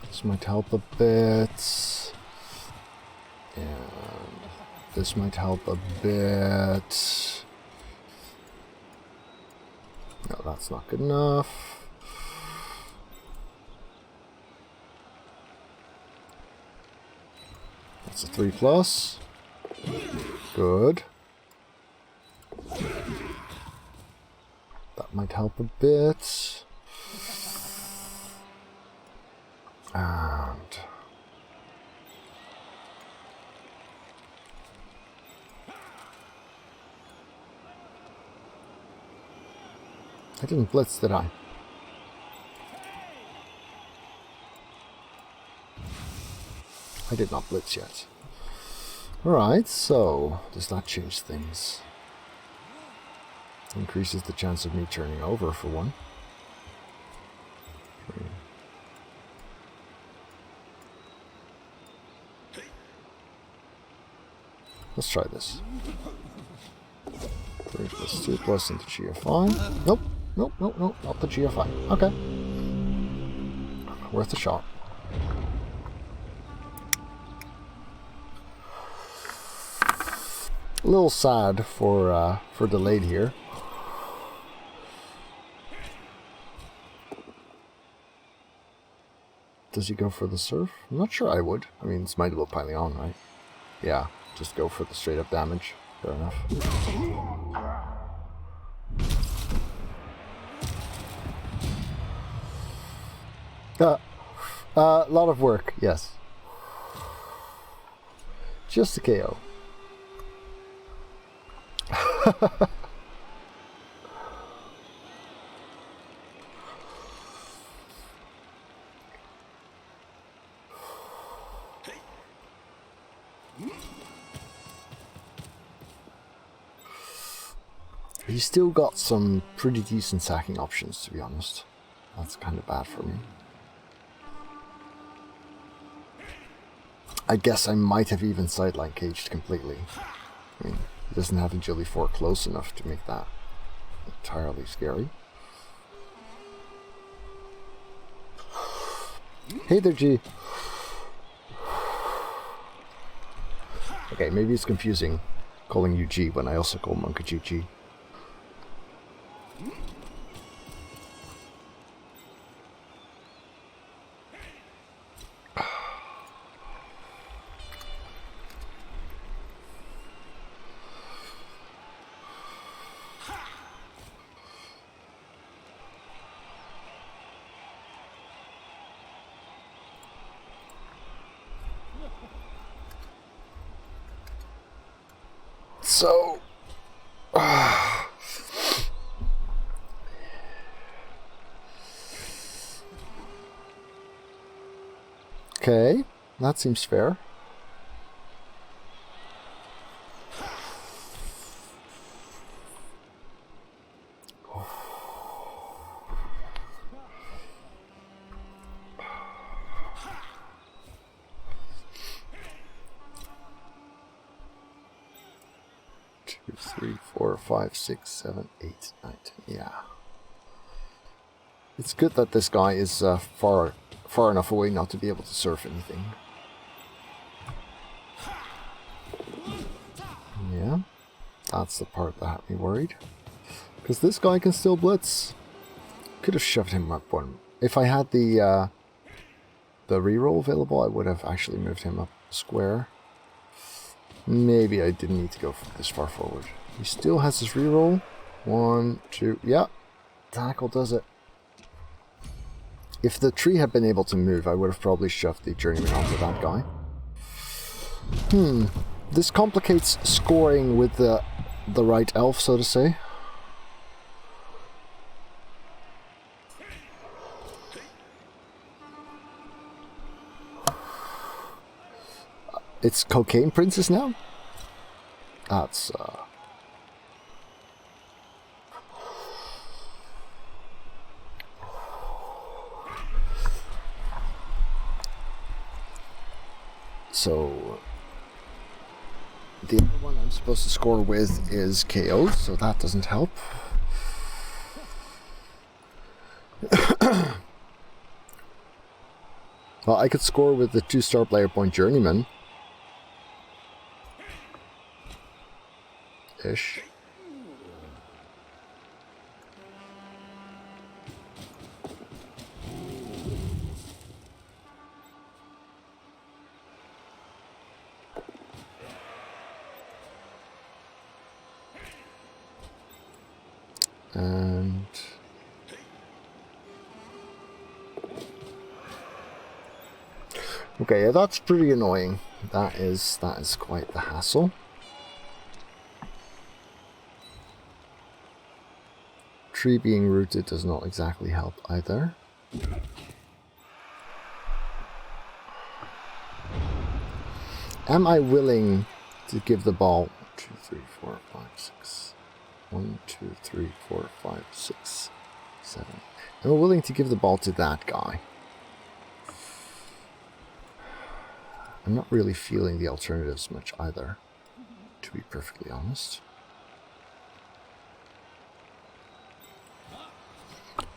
This might help a bit, and this might help a bit. No, that's not good enough. That's a 3+. Good. That might help a bit. And I didn't blitz, did I? I did not blitz yet. Alright, so does that change things? Increases the chance of me turning over for one. Let's try this. 3 plus 2 plus into GFI. Nope, nope, nope, nope, not the GFI. Okay. Worth a shot. A little sad for delayed here. Does he go for the surf? I'm not sure I would. I mean, it's Smiteable piling on, right? Yeah. Just go for the straight up damage. Fair enough. A lot of work, yes. Just a KO. He's still got some pretty decent sacking options, to be honest. That's kind of bad for me. I guess I might have even sideline caged completely. I mean, he doesn't have Agility 4 close enough to make that entirely scary. Hey there, G. Okay, maybe it's confusing calling you G when I also call Monka GG. So, Okay, that seems fair. Two, 3, 4, 5, 6, 7, 8, 9, 10. Yeah. It's good that this guy is far enough away not to be able to surf anything. Yeah. That's the part that had me worried. Because this guy can still blitz. Could have shoved him up one. If I had the reroll available, I would have actually moved him up square. Maybe I didn't need to go this far forward. He still has his reroll. 1, 2, yeah. Tackle does it. If the tree had been able to move, I would have probably shoved the journeyman onto that guy. This complicates scoring with the right elf, so to say. It's Cocaine Princess now? That's, So, the other one I'm supposed to score with is KO, so that doesn't help. Well, I could score with the 2-star player point journeyman. Ish. And okay, yeah, that's pretty annoying. That is quite the hassle. Tree being rooted does not exactly help either. Am I willing to give the ball 2, 3, 4, 5, 6. 1, 2, 3, 4, 5, 6, 7. Am I willing to give the ball to that guy? I'm not really feeling the alternatives much either, to be perfectly honest.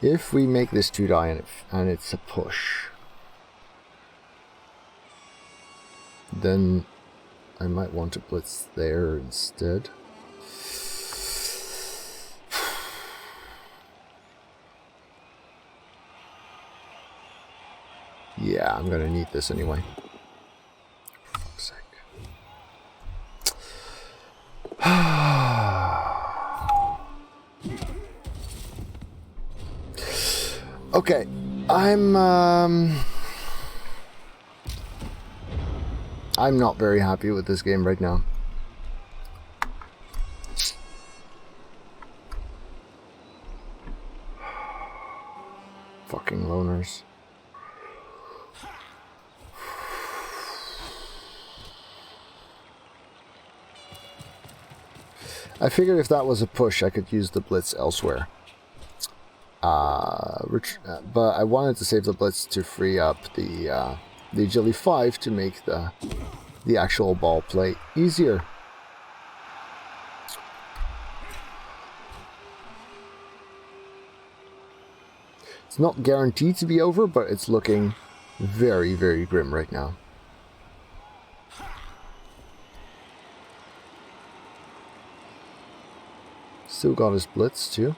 If we make this 2 die and it's a push, then I might want to blitz there instead. Yeah, I'm gonna need this anyway. For fuck's sake. Okay, I'm not very happy with this game right now. Fucking loners. I figured if that was a push, I could use the blitz elsewhere. But I wanted to save the blitz to free up the agility 5 to make the actual ball play easier. It's not guaranteed to be over, but it's looking very, very grim right now. Still got his blitz too.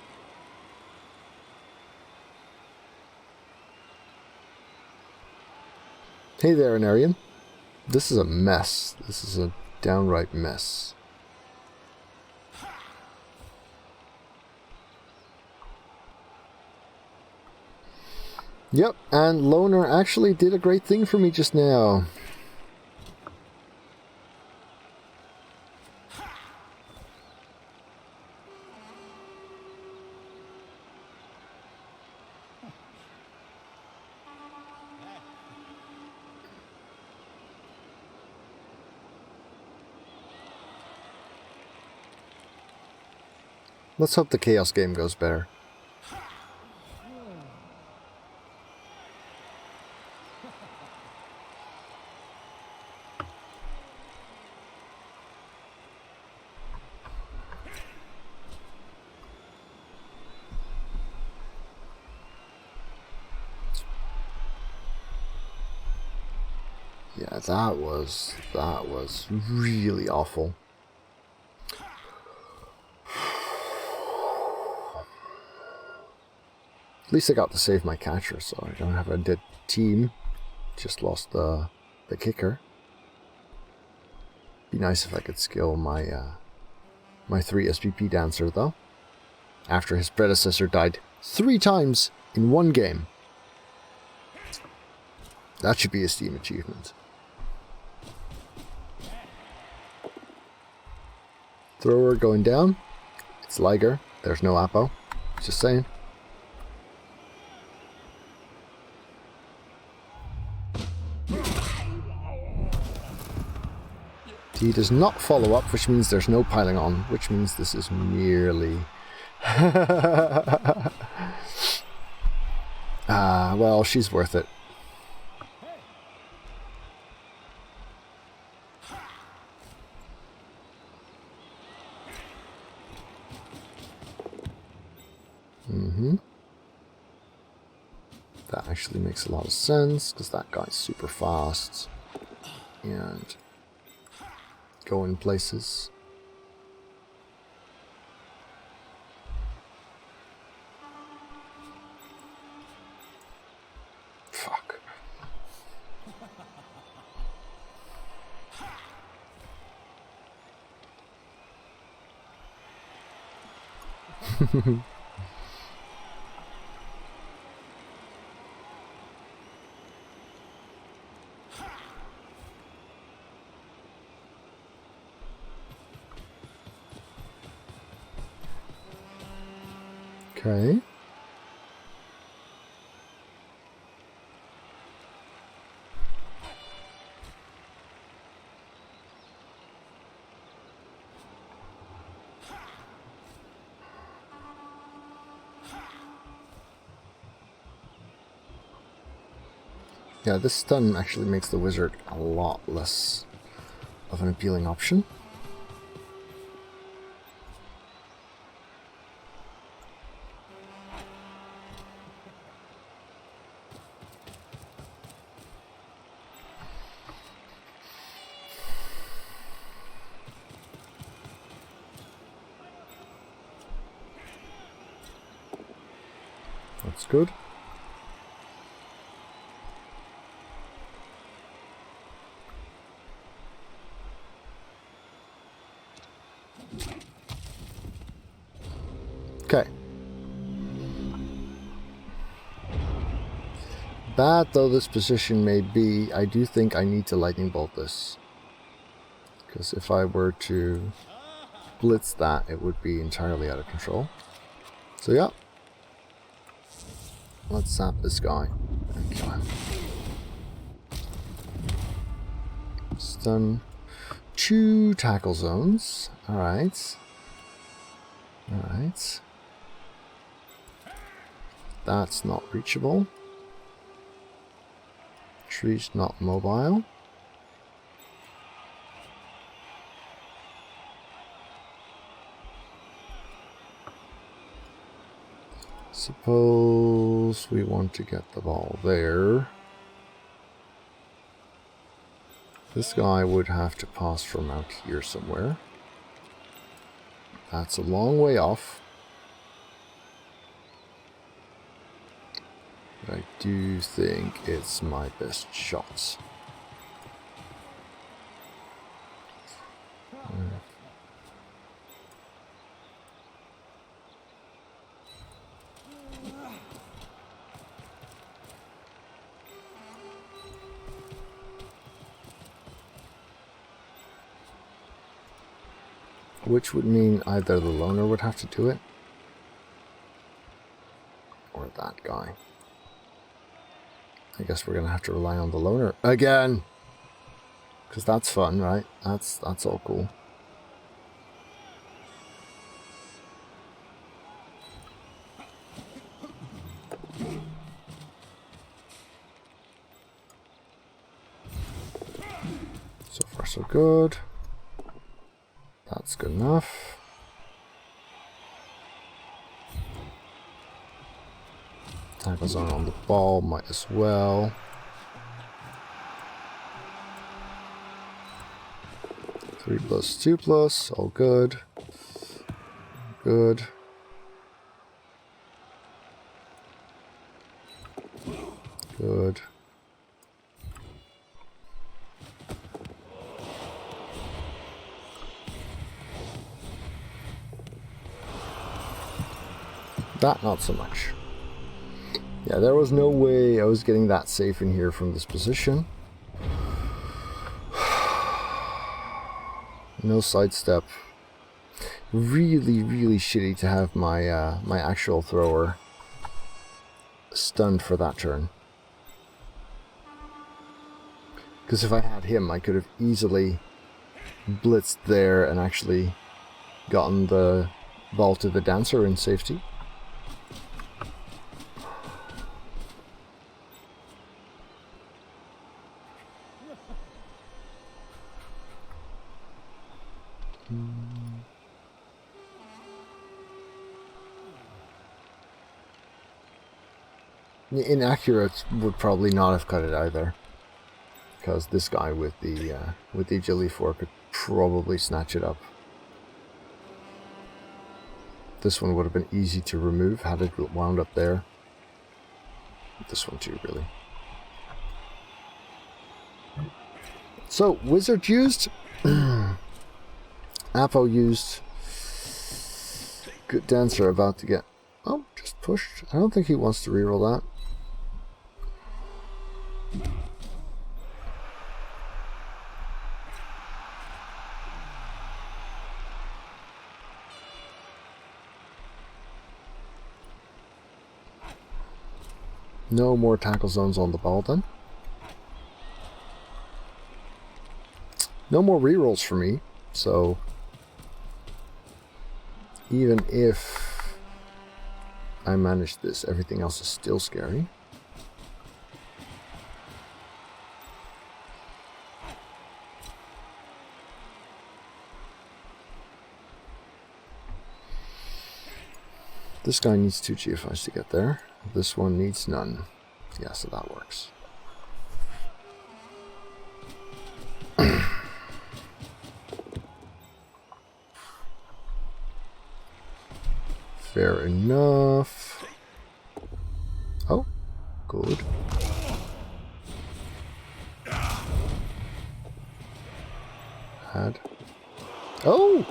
Hey there, Anarian. This is a mess. This is a downright mess. Yep, and Loner actually did a great thing for me just now. Let's hope the Chaos game goes better. Yeah, that was really awful. At least I got to save my catcher, so I don't have a dead team. Just lost the kicker. Be nice if I could skill my my 3 SPP dancer though. After his predecessor died 3 times in one game. That should be a Steam achievement. Thrower going down. It's Liger. There's no Apo. Just saying. He does not follow up, which means there's no piling on, which means this is merely... well, she's worth it. That actually makes a lot of sense, because that guy's super fast. And going places. Fuck. Okay. Yeah, this stun actually makes the wizard a lot less of an appealing option. That's good. Okay. Bad though this position may be, I do think I need to lightning bolt this. Because if I were to blitz that, it would be entirely out of control. So yeah. Let's zap this guy and kill him. Stun. 2 tackle zones. Alright. Alright. That's not reachable. Tree's not mobile. Suppose we want to get the ball there. This guy would have to pass from out here somewhere. That's a long way off. But I do think it's my best shot. Which would mean either the loner would have to do it, or that guy. I guess we're gonna have to rely on the loner again, because that's fun, right? That's all cool. good. That's good enough. Tackle zone on the ball, might as well. Three plus, 2 plus, all good. Good. Good. That, not so much. Yeah, there was no way I was getting that safe in here from this position. No sidestep. Really, really shitty to have my my actual thrower stunned for that turn. Because if I had him, I could have easily blitzed there and actually gotten the ball to the dancer in safety. Inaccurate would probably not have cut it either, because this guy with the agility 4 could probably snatch it up. This one would have been easy to remove had it wound up there. This one too, really. So, wizard used, Apo used, good dancer about to get, oh, just pushed. I don't think he wants to reroll that. No more tackle zones on the ball then. No more rerolls for me, so even if I manage this, everything else is still scary. This guy needs 2 GFIs to get there. This one needs none. Yeah, so that works. Fair enough. Oh, good. Had. Oh!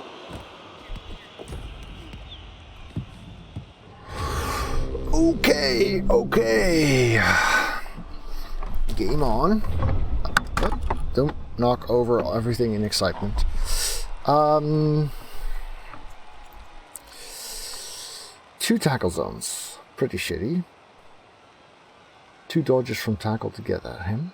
Okay, okay. Game on. Oh, don't knock over everything in excitement. 2 tackle zones. Pretty shitty. 2 dodges from tackle to get at him.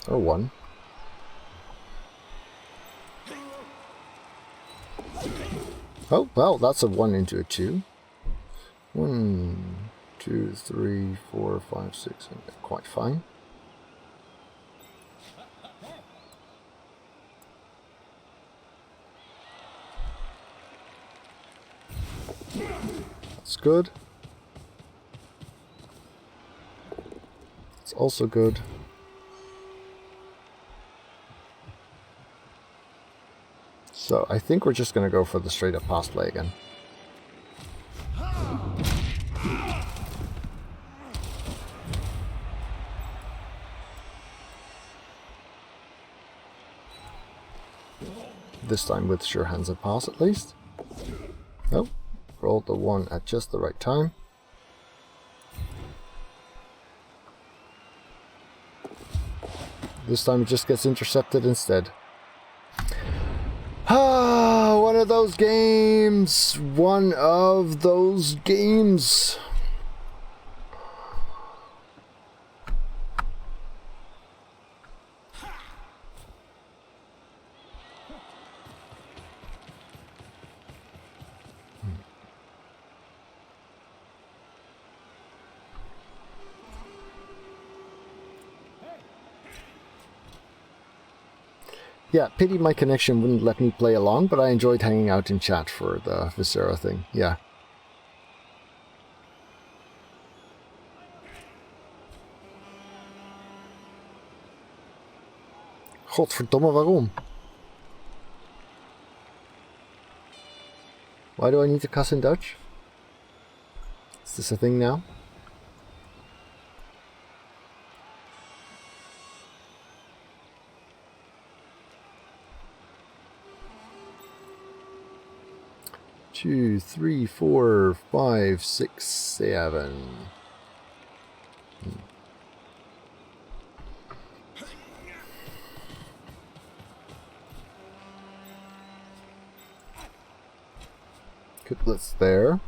Or 1. Oh, well, that's a 1 into a 2. 1, 2, 3, 4, 5, 6. Quite fine. That's good. It's also good. So I think we're just going to go for the straight up pass play again. This time with sure hands of pass at least. Oh, rolled the 1 at just the right time. This time it just gets intercepted instead. those games. One of those games. Yeah, pity my connection wouldn't let me play along, but I enjoyed hanging out in chat for the Viscera thing. Yeah. Godverdomme, waarom? Why do I need to cuss in Dutch? Is this a thing now? Two, three, four, five, six, seven. Couplets there.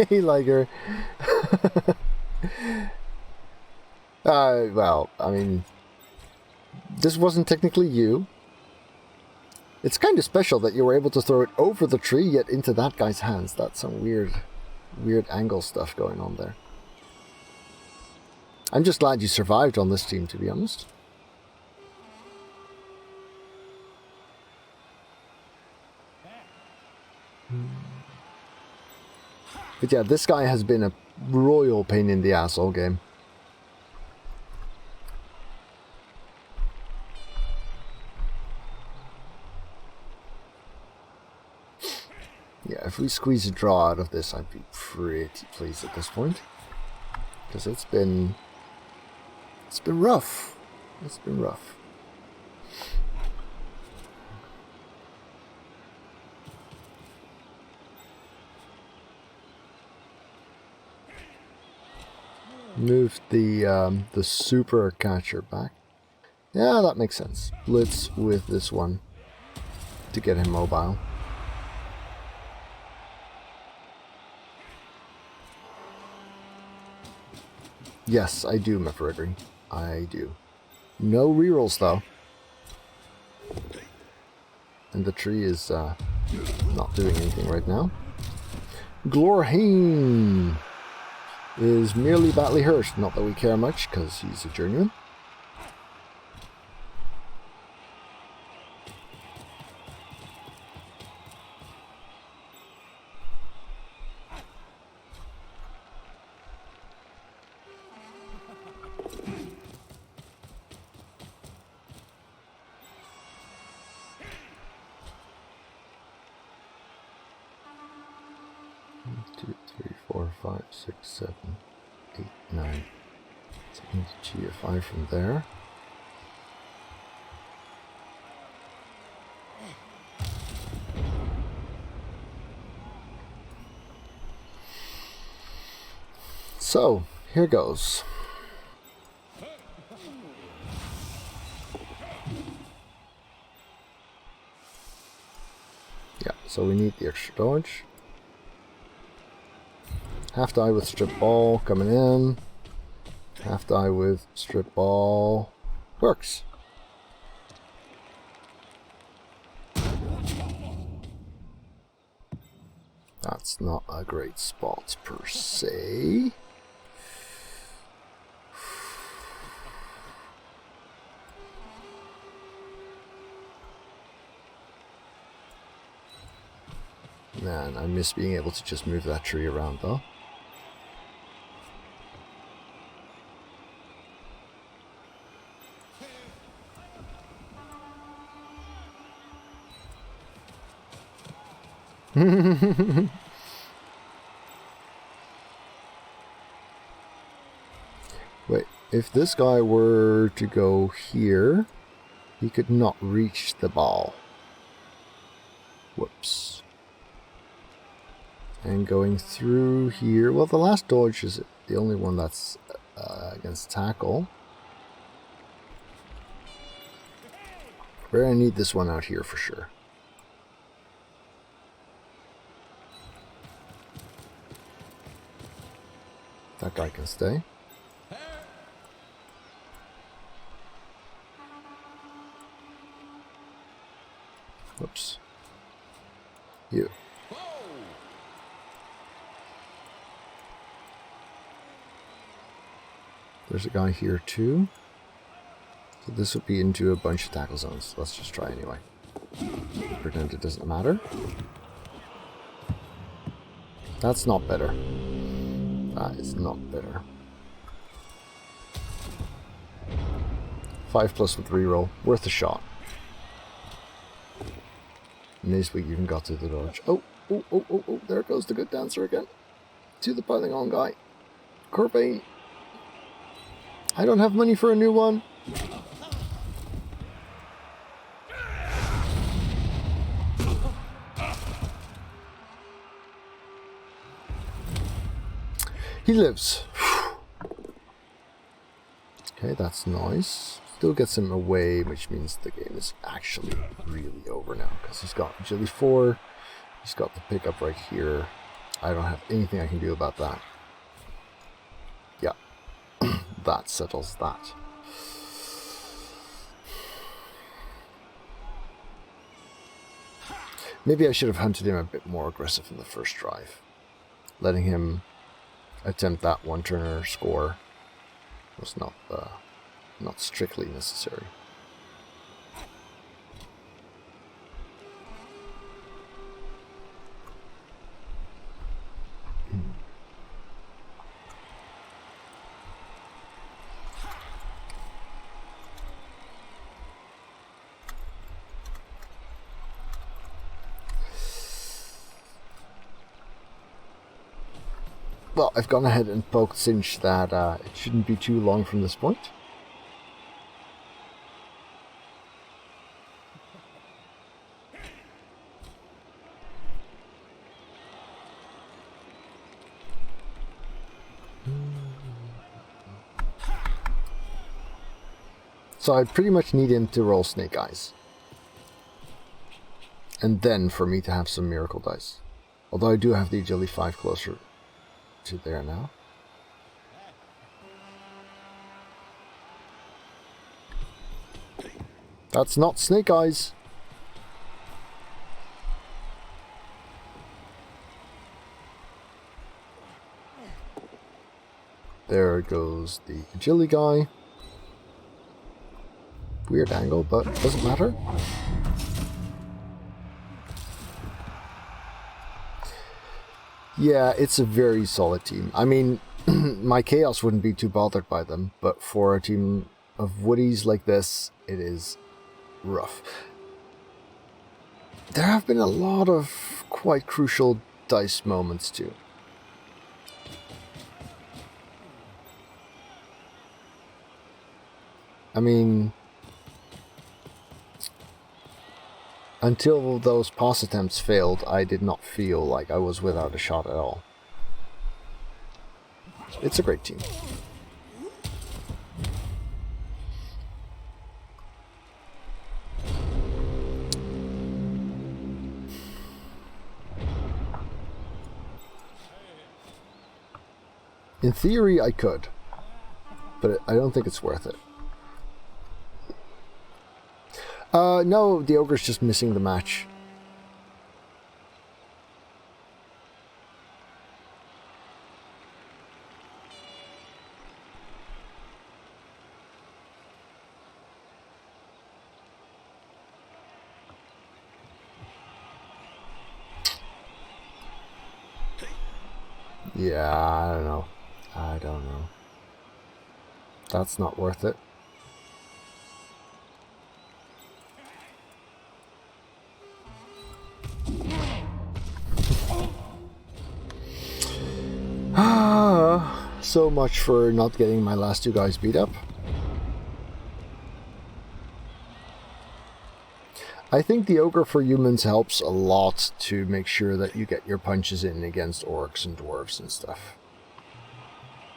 Hey, Liger. Well, I mean, this wasn't technically you. It's kind of special that you were able to throw it over the tree yet into that guy's hands. That's some weird angle stuff going on there. I'm just glad you survived on this team, to be honest. But yeah, this guy has been a royal pain in the ass all game. Yeah, if we squeeze a draw out of this, I'd be pretty pleased at this point. Because it's been rough. It's been rough. Move the super catcher back. Yeah, that makes sense. Blitz with this one to get him mobile. Yes, I do, Mefrigri. I do. No rerolls though. And the tree is not doing anything right now. Glorhane is merely badly hurt. Not that we care much, because he's a journeyman. Five, six, seven, 8, 9. So I need to GFI from there. So, here goes. Yeah, so we need the extra dodge. Half die with strip ball coming in. Half die with strip ball. Works. That's not a great spot per se. Man, I miss being able to just move that tree around though. Wait, if this guy were to go here, he could not reach the ball. Whoops. And going through here, well, the last dodge is the only one that's against tackle. We're going to need this one out here for sure. That guy can stay. Whoops. You. There's a guy here too. So this would be into a bunch of tackle zones. Let's just try anyway. Pretend it doesn't matter. That's not better. That is not better. 5+ with reroll. Worth a shot. Nice we even got to the dodge. Oh, there goes the good dancer again. To the piling on guy. Corbane. I don't have money for a new one. He lives. Okay, that's nice. Still gets him away, which means the game is actually really over now. Because he's got agility 4. He's got the pickup right here. I don't have anything I can do about that. Yeah. That settles that. Maybe I should have hunted him a bit more aggressive in the first drive. Letting him attempt that one-turner score was not strictly necessary. Well, I've gone ahead and poked Cinch that it shouldn't be too long from this point. So I pretty much need him to roll Snake Eyes. And then for me to have some Miracle Dice. Although I do have the Agility 5 closer to there now. That's not Snake Eyes. There goes the agility guy. Weird angle, but doesn't matter. Yeah, it's a very solid team. I mean, my Chaos wouldn't be too bothered by them, but for a team of Woodies like this, it is rough. There have been a lot of quite crucial dice moments too. I mean, until those pass attempts failed, I did not feel like I was without a shot at all. It's a great team. In theory, I could, but I don't think it's worth it. No, the ogre's just missing the match. Yeah, I don't know. I don't know. That's not worth it. So much for not getting my last two guys beat up. I think the Ogre for humans helps a lot to make sure that you get your punches in against orcs and dwarves and stuff.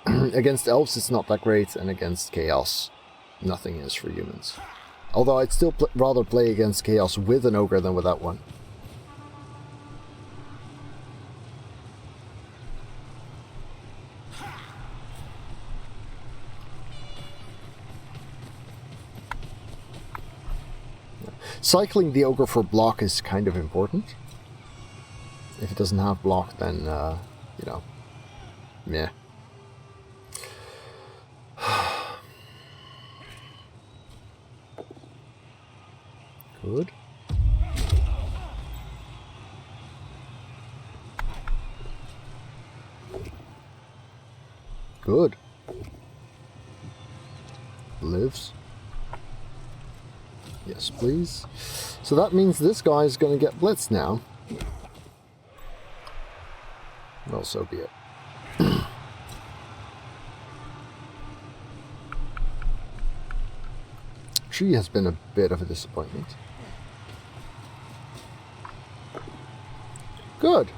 Against elves it's not that great, and against chaos nothing is for humans. Although I'd still rather play against Chaos with an ogre than without one. Cycling the ogre for block is kind of important. If it doesn't have block, then, you know, meh. Good. Good. Lives. Yes, please. So that means this guy is going to get blitzed now. Well, so be it. Tree has been a bit of a disappointment. Good.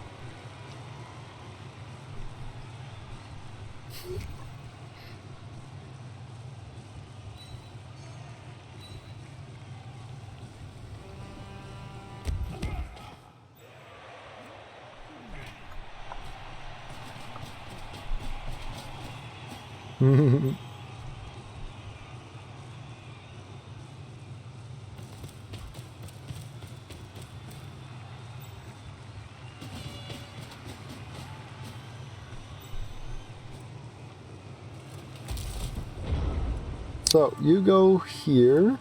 So, you go here.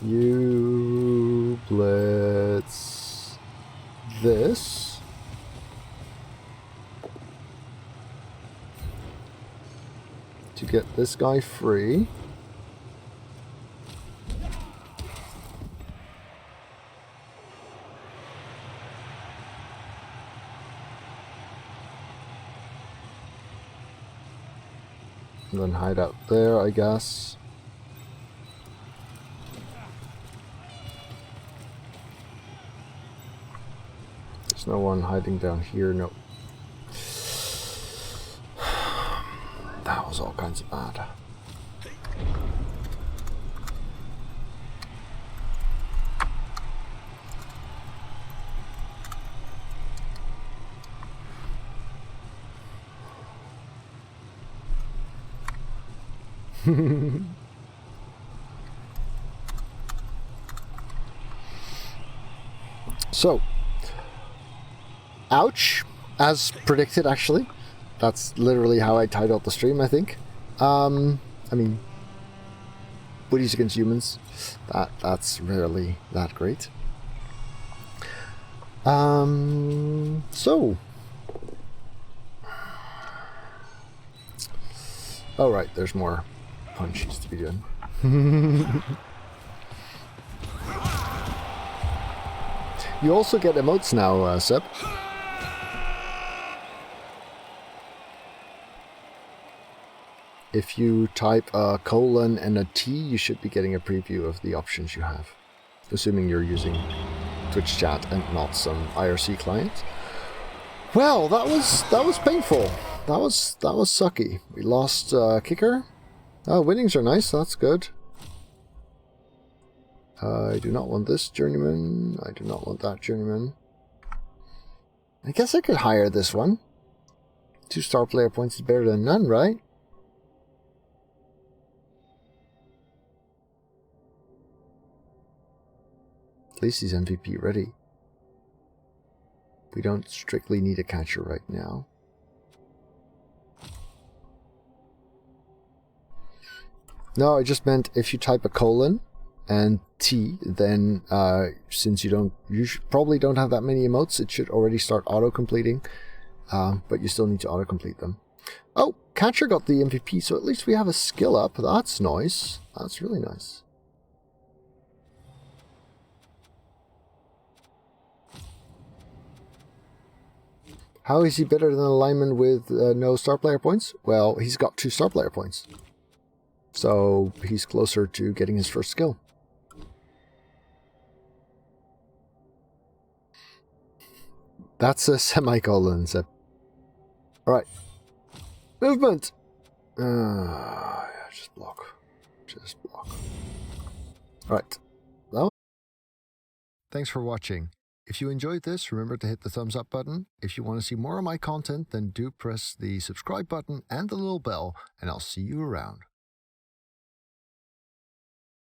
You blitz this. To get this guy free. And then hide out there, I guess. There's no one hiding down here, no. That was all kinds of bad. So, ouch, as predicted actually. That's literally how I titled the stream, I think. I mean, buddies against humans, that's rarely that great. So. Oh right, there's more punches to be done. You also get emotes now, Seb. If you type a colon and a T, you should be getting a preview of the options you have. Assuming you're using Twitch chat and not some IRC client. Well, that was painful. That was sucky. We lost kicker. Oh, winnings are nice, that's good. I do not want this journeyman. I do not want that journeyman. I guess I could hire this one. 2-star player points is better than none, right? At least he's MVP ready. We don't strictly need a catcher right now. No, I just meant if you type a colon and T, then since you probably don't have that many emotes, it should already start auto-completing, but you still need to auto-complete them. Oh, catcher got the MVP, so at least we have a skill up. That's nice. That's really nice. How is he better than a lineman with no star player points? Well, he's got 2 star player points. So he's closer to getting his first skill. That's a semicolon. So. Alright. Movement! Yeah, just block. Just block. Right. Well, thanks for watching. If you enjoyed this, remember to hit the thumbs up button. If you want to see more of my content, then do press the subscribe button and the little bell, and I'll see you around.